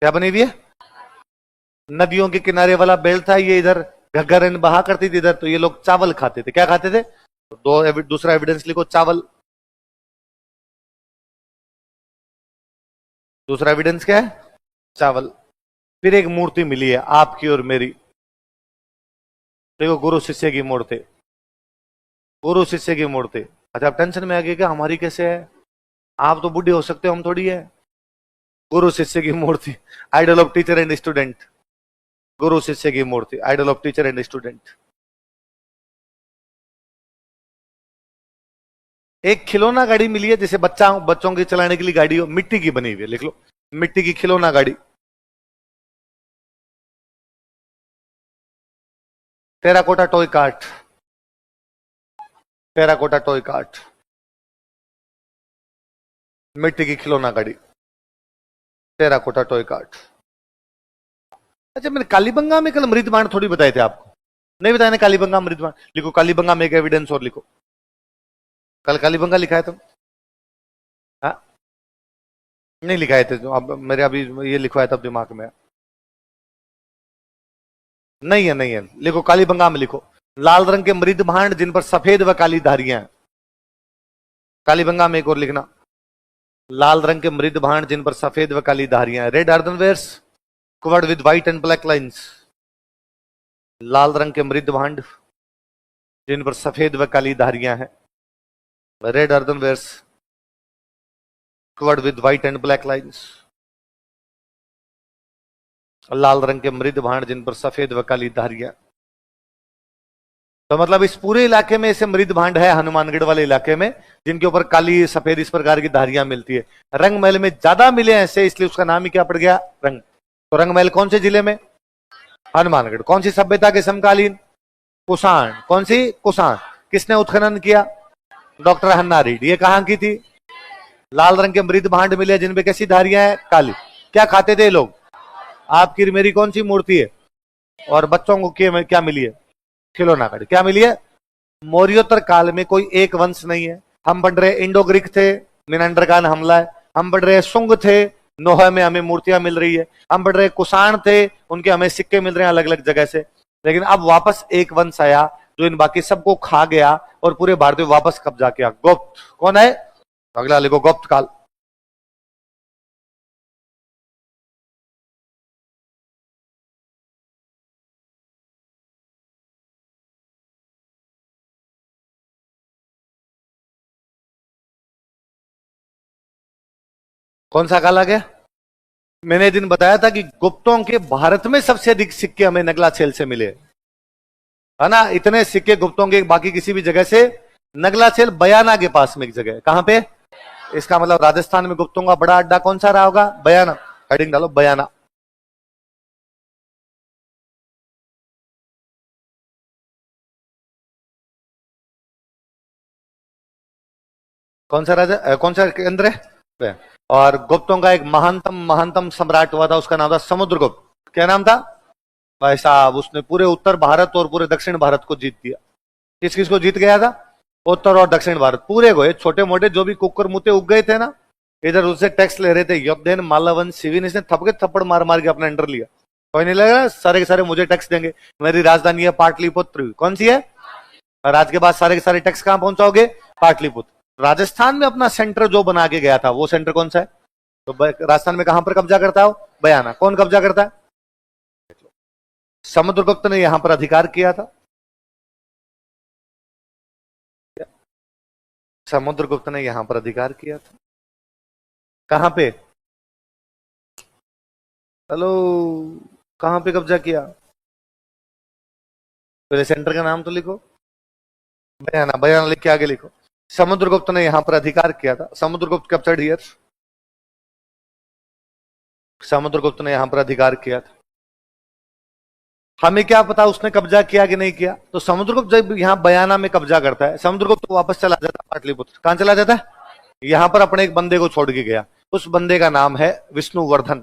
क्या बनी हुई है? नदियों के किनारे वाला बेल्ट था, ये इधर घग्गर बहा करती थी इधर, तो ये लोग चावल खाते थे। क्या खाते थे? दूसरा एविडेंस लिखो, चावल। दूसरा एविडेंस क्या है? चावल। फिर एक मूर्ति मिली है आपकी और मेरी, देखो, गुरु शिष्य की मूर्ति। गुरु शिष्य की मूर्ति। अच्छा, आप टेंशन में आ गए क्या, हमारी कैसे है? आप तो बूढ़े हो सकते हो, हम थोड़ी है। गुरु शिष्य की मूर्ति, idol of teacher and student. गुरु शिष्य की मूर्ति, idol of teacher and student. एक खिलौना गाड़ी मिली है, जैसे बच्चों के चलाने के लिए गाड़ी हो, मिट्टी की बनी हुई है, लिख लो, मिट्टी की खिलौना गाड़ी। Terracotta toy cart. Terracotta toy cart, मिट्टी की खिलौना गाड़ी, टेराकोटा टॉय कार्ट। अच्छा, मैंने कालीबंगा में कल मृदबाण थोड़ी बताए थे आपको, नहीं बताया ना कालीबंगा मृदबाण। लिखो कालीबंगा में एक एविडेंस और लिखो। कल कालीबंगा लिखा है तुम? हाँ, नहीं लिखाए थे जो, अब मेरे अभी ये लिखवाया तब दिमाग में। नहीं है, नहीं है, लिखो कालीबंगा में लिखो, लाल रंग के मृद भांड जिन पर सफेद व काली धारियां हैं। कालीबंगा में एक और लिखना, लाल रंग के मृद भांड जिन पर सफेद व काली धारियां हैं। Red earthenwares covered with white and black lines. लाल रंग के मृद भांड जिन पर सफेद व काली धारियां हैं। Red earthenwares covered with white and black lines. लाल रंग के मृद भांड जिन पर सफेद व काली धारियां। तो मतलब इस पूरे इलाके में ऐसे मृद भांड है, हनुमानगढ़ वाले इलाके में, जिनके ऊपर काली सफेद इस प्रकार की धारियां मिलती है। रंगमहल में ज्यादा मिले ऐसे, इसलिए उसका नाम ही क्या पड़ गया? रंग। तो रंगमहल कौन से जिले में? हनुमानगढ़। कौन सी सभ्यता के समकालीन? कुषाण। कौन सी? कुषाण। किसने उत्खनन किया? डॉक्टर हन्ना रेड्डी। ये कहां की थी? लाल रंग के मृद भांड मिले जिनपे कैसी धारियां हैं? काली। क्या खाते थे लोग? आपकी मेरी कौन सी मूर्ति है? और बच्चों को क्या मिली है? खिलौना गाड़ी। क्या मिली है? मौर्योत्तर काल में कोई एक वंश नहीं है। हम बढ़ रहे इंडो ग्रीक थे, मिनांडरकान हमला है। हम बढ़ रहे सुंग थे, नोहा में हमें मूर्तियां मिल रही है। हम बढ़ रहे कुषाण थे, उनके हमें सिक्के मिल रहे हैं अलग अलग जगह से। लेकिन अब वापस एक वंश आया जो इन बाकी सबको खा गया और पूरे भारत में वापस कब्जा किया। गुप्त। कौन है? अगला लिखो, गुप्त काल। कौन सा काल आ गया? मैंने दिन बताया था कि गुप्तों के भारत में सबसे अधिक सिक्के हमें नगला छेल से मिले, है ना। इतने सिक्के गुप्तों के बाकी किसी भी जगह से। नगला छेल बयाना के पास में एक जगह है। कहां पे? इसका मतलब राजस्थान में गुप्तों का बड़ा अड्डा कौन सा रहा होगा? बयाना। हेडिंग डालो, बयाना। कौन सा राजा, कौन सा केंद्र है? और गुप्तों का एक महानतम महानतम सम्राट हुआ था, उसका नाम था समुद्रगुप्त। क्या नाम था? भाई साहब, उसने पूरे उत्तर भारत और पूरे दक्षिण भारत को जीत दिया। किस किस को जीत गया था? उत्तर और दक्षिण भारत पूरे को। छोटे मोटे जो भी कुकर मुते उग गए थे ना, इधर उससे टैक्स ले रहे थे, योगदेन मालवन सिविन, इसने थपके थप्पड़ मार मार के अपना अंडर लिया। कोई नहीं लगा, सारे के सारे मुझे टैक्स देंगे। मेरी राजधानी है पाटलिपुत्र। कौन सी है? और आज के बाद सारे के सारे टैक्स कहां पहुंचाओगे? पाटलिपुत्र। राजस्थान में अपना सेंटर जो बना के गया था, वो सेंटर कौन सा है? तो राजस्थान में कहां पर कब्जा करता हो? बयाना। कौन कब्जा करता है? समुद्रगुप्त ने यहां पर अधिकार किया था। समुद्रगुप्त ने यहां पर अधिकार किया था। कहां पे? हेलो, कहां पे कब्जा किया? पहले सेंटर का नाम तो लिखो। बयाना। बयाना लिख के आगे लिखो, समुद्रगुप्त ने यहां पर अधिकार किया था। Samudragupta captured here. समुद्रगुप्त ने यहां पर अधिकार किया था। हमें क्या पता उसने कब्जा किया कि नहीं किया। तो समुद्रगुप्त जब यहां बयाना में कब्जा करता है, समुद्रगुप्त तो वापस चला जाता है पाटलिपुत्र। कहां चला जाता है? यहां पर अपने एक बंदे को छोड़ के गया। उस बंदे का नाम है विष्णुवर्धन।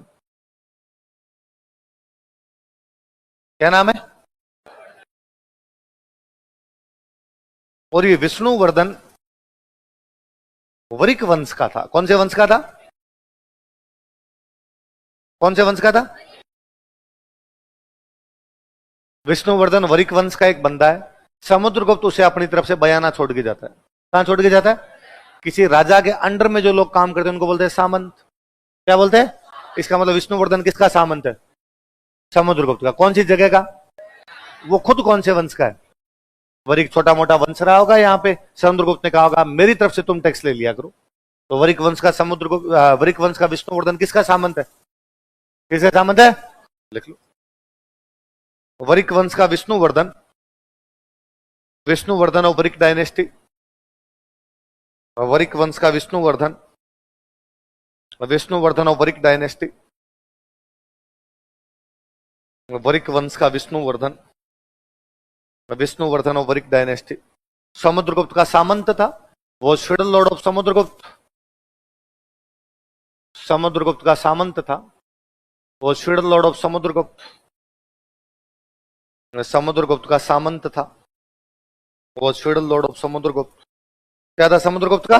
क्या नाम है? और ये विष्णुवर्धन वरिक वंश का था। कौन से वंश का था? कौन से वंश का था? विष्णुवर्धन वरिक वंश का एक बंदा है। समुद्रगुप्त उसे अपनी तरफ से बयाना छोड़ के जाता है। कहां छोड़ के जाता है? किसी राजा के अंडर में जो लोग काम करते हैं उनको बोलते हैं सामंत। क्या बोलते हैं? इसका मतलब विष्णुवर्धन किसका सामंत है? समुद्रगुप्त का। कौन सी जगह का? वो खुद कौन से वंश का है? वरिक छोटा मोटा वंश रहा होगा यहाँ पे। समुद्रगुप्त ने कहा होगा मेरी तरफ से तुम टैक्स ले लिया करो। तो वरिक वंश का समुद्रगुप्त, वरिक वंश का विष्णुवर्धन किसका सामंत है? किसका सामंत है? लिख लो। वरिक वंश का विष्णुवर्धन, विष्णुवर्धन ऑफ वरिक डायनेस्टी। वरिक वंश का विष्णुवर्धन, विष्णुवर्धन ऑफ वरिक डायनेस्टी। वरिक वंश का विष्णुवर्धन, विष्णुवर्धन ऑफ वरिक डायनेस्टी समुद्रगुप्त का सामंत था। वो federal Lord of Samudragupta, Samudragupta का सामंत था। वो federal Lord of Samudragupta, Samudragupta का सामंत था। वो फेडरल लॉर्ड ऑफ समुद्रगुप्त। क्या था समुद्रगुप्त का?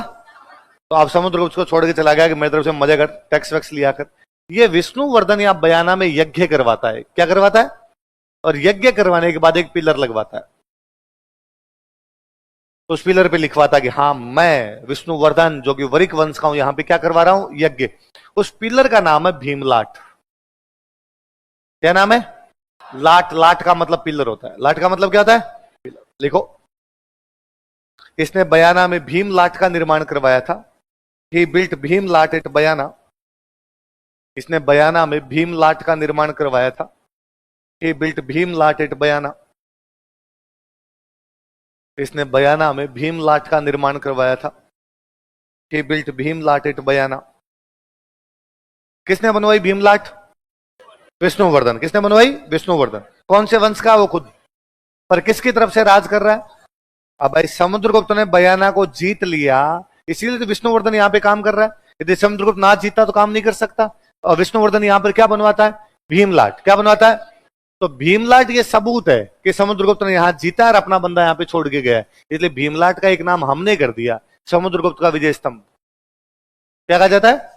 तो आप समुद्रगुप्त को छोड़ के चला गया कि मेरी तरफ से मजे कर, टैक्स वैक्स लिया कर। ये विष्णुवर्धन या बयाना में यज्ञ करवाता है। क्या करवाता है? और यज्ञ करवाने के बाद एक पिलर लगवाता है। उस पिलर पे लिखवाता कि हाँ मैं विष्णुवर्धन जो कि वरिक वंश का हूं, यहां पे क्या करवा रहा हूं? यज्ञ। उस पिलर का नाम है भीमलाट। क्या नाम है? लाट। लाट का मतलब पिलर होता है। लाट का मतलब क्या होता है? पिलर। लिखो। इसने बयाना में भीमलाट का निर्माण करवाया था। ही बिल्ट भीमलाट एट बयाना। इसने बयाना में भीमलाट का निर्माण करवाया था। ही बिल्ट भीमलाट एट बयाना। इसने बयाना में भीमलाट का निर्माण करवाया था। ही बिल्ट भीमलाट एट बयाना। किसने बनवाई भीमलाट? विष्णुवर्धन। किसने बनवाई? विष्णुवर्धन। कौन से वंश का? वो खुद। पर किसकी तरफ से राज कर रहा है? अब भाई समुद्रगुप्त ने बयाना को जीत लिया, इसीलिए तो विष्णुवर्धन यहां पे काम कर रहा है। यदि समुद्रगुप्त ना जीता तो काम नहीं कर सकता। और विष्णुवर्धन यहां पर क्या बनवाता है? भीमलाट। क्या बनवाता है? तो भीमलाट ये सबूत है कि समुद्रगुप्त ने यहां जीता और अपना बंदा यहां पे छोड़ के गया है। इसलिए भीमलाट का एक नाम हमने कर दिया, समुद्रगुप्त का विजय स्तंभ। क्या कहा जाता है?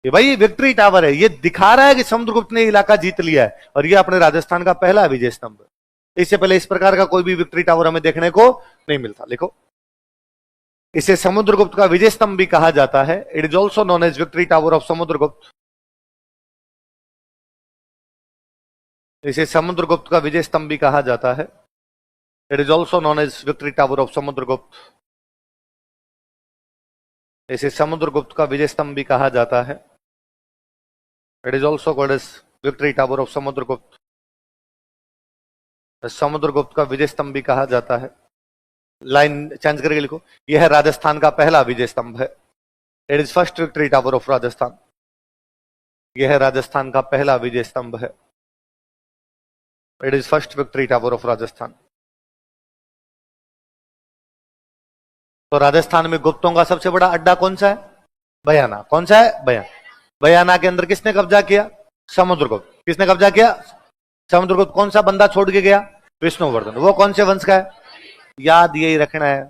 कि भाई ये विक्ट्री टावर है, ये दिखा रहा है कि समुद्रगुप्त ने इलाका जीत लिया है और ये अपने राजस्थान का पहला विजय स्तंभ। इससे पहले इस प्रकार का कोई भी विक्ट्री टावर हमें देखने को नहीं मिलता। लिखो। इसे समुद्रगुप्त का विजय स्तंभ भी कहा जाता है। It is also known as victory tower of Samudragupta. इसे समुद्रगुप्त का विजय स्तंभ भी कहा जाता है। It is also known as victory tower of Samudragupta. इसे समुद्रगुप्त का विजय स्तंभ भी कहा जाता है। It is also called as victory tower of Samudragupta. Samudragupta का विजय स्तंभ भी कहा जाता है। लाइन चेंज करके लिखो। यह राजस्थान का पहला विजय स्तंभ है। It is first victory tower of Rajasthan. यह राजस्थान का पहला विजय स्तंभ है। It is first victory tower of Rajasthan. तो राजस्थान में गुप्तों का सबसे बड़ा अड्डा कौन सा है? बयाना। कौन सा है? बयाना। बयाना के अंदर किसने कब्जा किया? समुद्रगुप्त। किसने कब्जा किया? समुद्रगुप्त। कौन सा बंदा छोड़ के गया? विष्णुवर्धन। वो कौन से वंश का है? याद यही रखना है।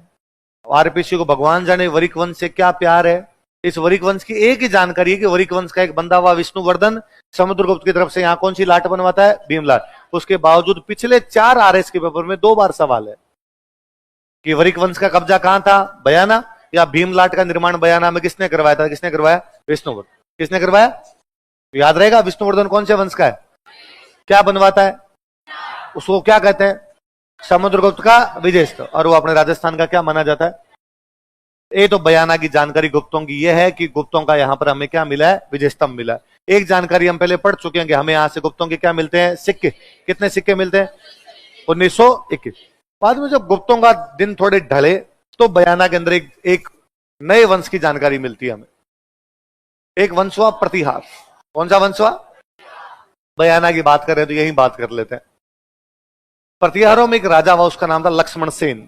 आरपीसी को भगवान जाने वरिक वंश से क्या प्यार है। इस वरिक वंश की एक ही जानकारी है कि वरिक वंश का एक बंदा हुआ विष्णुवर्धन, समुद्रगुप्त की तरफ से यहां कौन सी लाट बनवाता है? भीमलाट। उसके बावजूद पिछले 4 आरएस के पेपर में 2 बार सवाल है कि वरिक वंश का कब्जा कहां था? बयाना। या भीमलाट का निर्माण बयाना में किसने करवाया था? किसने करवाया? विष्णुवर्धन। किसने करवाया? याद रहेगा। विष्णुवर्धन कौन से वंश का है? क्या बनवाता है? उसको क्या कहते हैं? समुद्रगुप्त का विजय स्तंभ। और वो अपने राजस्थान का क्या माना जाता है? ये तो बयाना की जानकारी गुप्तों की यह है कि गुप्तों का यहां पर हमें क्या मिला है? विजय स्तंभ मिला है। एक जानकारी हम पहले पढ़ चुके हैं कि हमें यहां से गुप्तों के क्या मिलते हैं? सिक्के। कितने सिक्के मिलते हैं? 1921। बाद में जब गुप्तों का दिन थोड़े ढले तो बयाना के अंदर एक नए वंश की जानकारी मिलती है हमें। एक वंश हुआ प्रतिहार। कौन सा वंश हुआ? बयाना की बात कर रहे हैं तो यही बात कर लेते हैं। प्रतिहारों में एक राजा हुआ, उसका नाम था लक्ष्मण सेन।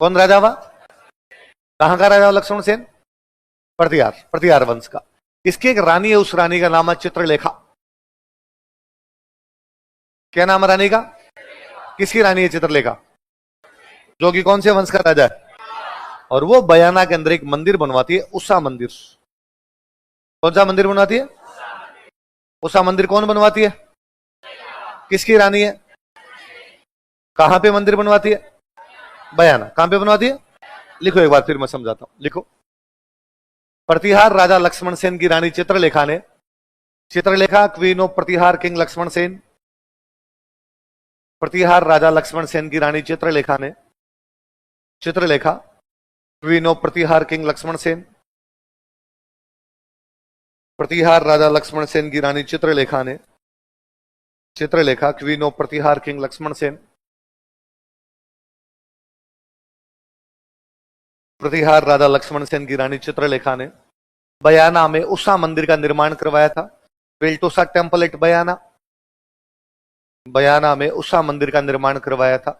कौन राजा हुआ? कहां का राजा हुआ लक्ष्मण सेन? प्रतिहार। प्रतिहार वंश का। इसकी एक रानी है, उस रानी का नाम है चित्रलेखा। क्या नाम है रानी का? किसकी रानी है चित्रलेखा? जो कि कौन से वंश का राजा है? और वो बयाना के अंदर एक मंदिर बनवाती है, उषा मंदिर। कौन सा मंदिर बनवाती है? उषा मंदिर कौन बनवाती है? किसकी रानी है? कहां पे मंदिर बनवाती है? बयाना। कहां पे बनवाती है? लिखो एक बार, फिर मैं समझाता हूं, लिखो। प्रतिहार राजा लक्ष्मण सेन की रानी चित्रलेखा ने, Chitralekha queen of Pratihar king Lakshman Sen, Pratihar राजा लक्ष्मण सेन की रानी चित्रलेखा ने, Chitralekha queen of Pratihar king Lakshman Sen, Pratihar राजा लक्ष्मण सेन की रानी चित्रलेखा ने, Chitralekha queen of Pratihar king Lakshman Sen, Pratihar राजा लक्ष्मण सेन की रानी चित्रलेखा ने बयाना में उषा मंदिर का निर्माण करवाया था। बिल्ट उषा टेम्पल एट बयाना, बयाना में उषा मंदिर का निर्माण करवाया था।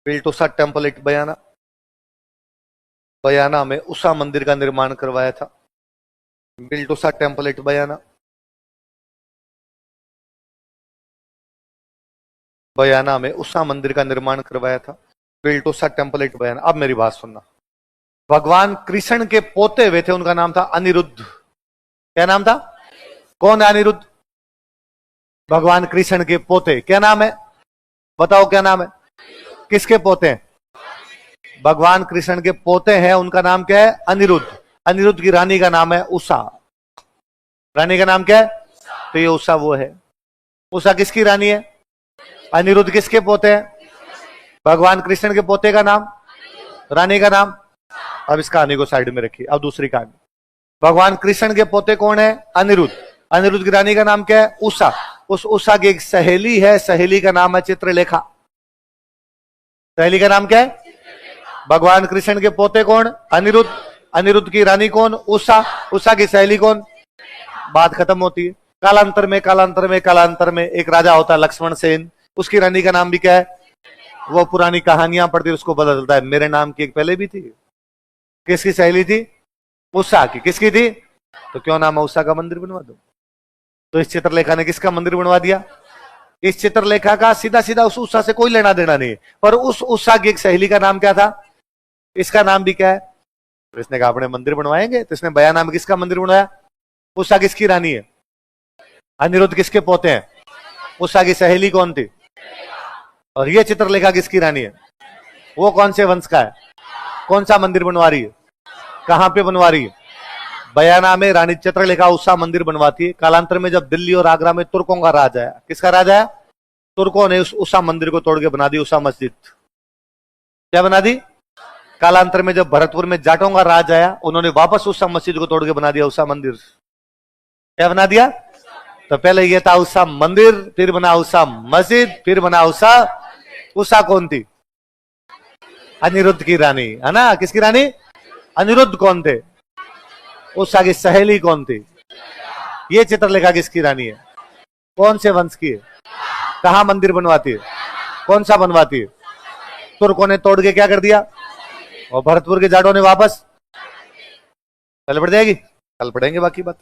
बिल्ट उषा टेम्पल एट बयाना, बयाना में उषा मंदिर का निर्माण करवाया था। बिल्ट उषा टेम्पल एट बयाना, बयाना में उषा मंदिर का निर्माण करवाया था। बिल्ट उषा टेम्पल एट बयाना। अब मेरी बात सुनना, भगवान कृष्ण के पोते हुए थे, उनका नाम था अनिरुद्ध। क्या नाम था? कौन है अनिरुद्ध? भगवान कृष्ण के पोते। क्या नाम है? बताओ क्या नाम है? किसके पोते हैं? भगवान कृष्ण के पोते हैं, उनका नाम क्या है? अनिरुद्ध। अनिरुद्ध की रानी का नाम है उषा। रानी का नाम क्या है? तो ये उषा वो है। उषा किसकी रानी है? अनिरुद्ध किसके पोते हैं? भगवान कृष्ण के पोते का नाम, रानी का नाम। अब इस कहानी को साइड में रखिए। अब दूसरी कहानी, भगवान कृष्ण के पोते कौन है? अनिरुद्ध। अनिरुद्ध की रानी का नाम क्या है? उषा। उस उषा की एक सहेली है, सहेली का नाम है चित्रलेखा। सहेली का नाम क्या है? भगवान कृष्ण के पोते कौन? अनिरुद्ध। अनिरुद्ध की रानी कौन? उषा। उषा की सहेली कौन? बात खत्म होती है। कालांतर में कालांतर में कालांतर में एक राजा होता है लक्ष्मण सेन, उसकी रानी का नाम भी क्या है? वो पुरानी कहानियां पढ़ती उसको बदलता है, मेरे नाम की एक पहले भी थी। किसकी सहेली थी? उषा की। किसकी थी? तो क्यों नाम है उषा का मंदिर बनवा दो। तो इस चित्रलेखा ने किसका मंदिर बनवा दिया? इस चित्रलेखा का सीधा सीधा उस उषा से कोई लेना देना नहीं, पर उस उषा की एक सहेली का नाम क्या था? इसका नाम भी क्या है? तो इसने कहा अपने मंदिर बनवाएंगे, तो इसने बयाना में किसका मंदिर बनवाया? उषा किसकी रानी है? अनिरुद्ध किसके पोते हैं? उषा की सहेली कौन थी? और ये चित्रलेखा किसकी रानी है? वो कौन से वंश का है? कौन सा मंदिर बनवा रही है? कहां पे बनवा रही है? बयाना में रानी चित्रलेखा उषा मंदिर बनवाती है। कालांतर में जब दिल्ली और आगरा में तुर्कों का राज आया, किसका राज आया? तुर्कों ने उस उषा मंदिर को तोड़ के बना दी उषा मस्जिद। क्या बना दी? कालांतर में जब भरतपुर में जाटों का राज आया, उन्होंने वापस उषा मस्जिद को तोड़ के बना दिया उषा मंदिर। क्या बना दिया? तो पहले ये था उषा मंदिर, फिर बना उषा मस्जिद, फिर बना उषा। उषा कौन थी? अनिरुद्ध की रानी है ना। किसकी रानी? अनिरुद्ध कौन थे? उषा की सहेली कौन थी? ये चित्रलेखा किसकी रानी है? कौन से वंश की है? कहां मंदिर बनवाती है? कौन सा बनवाती है? तुर्कों ने तोड़ के क्या कर दिया, और भरतपुर के जाटों ने वापस। कल पड़ जाएगी, कल पढ़ेंगे बाकी बात।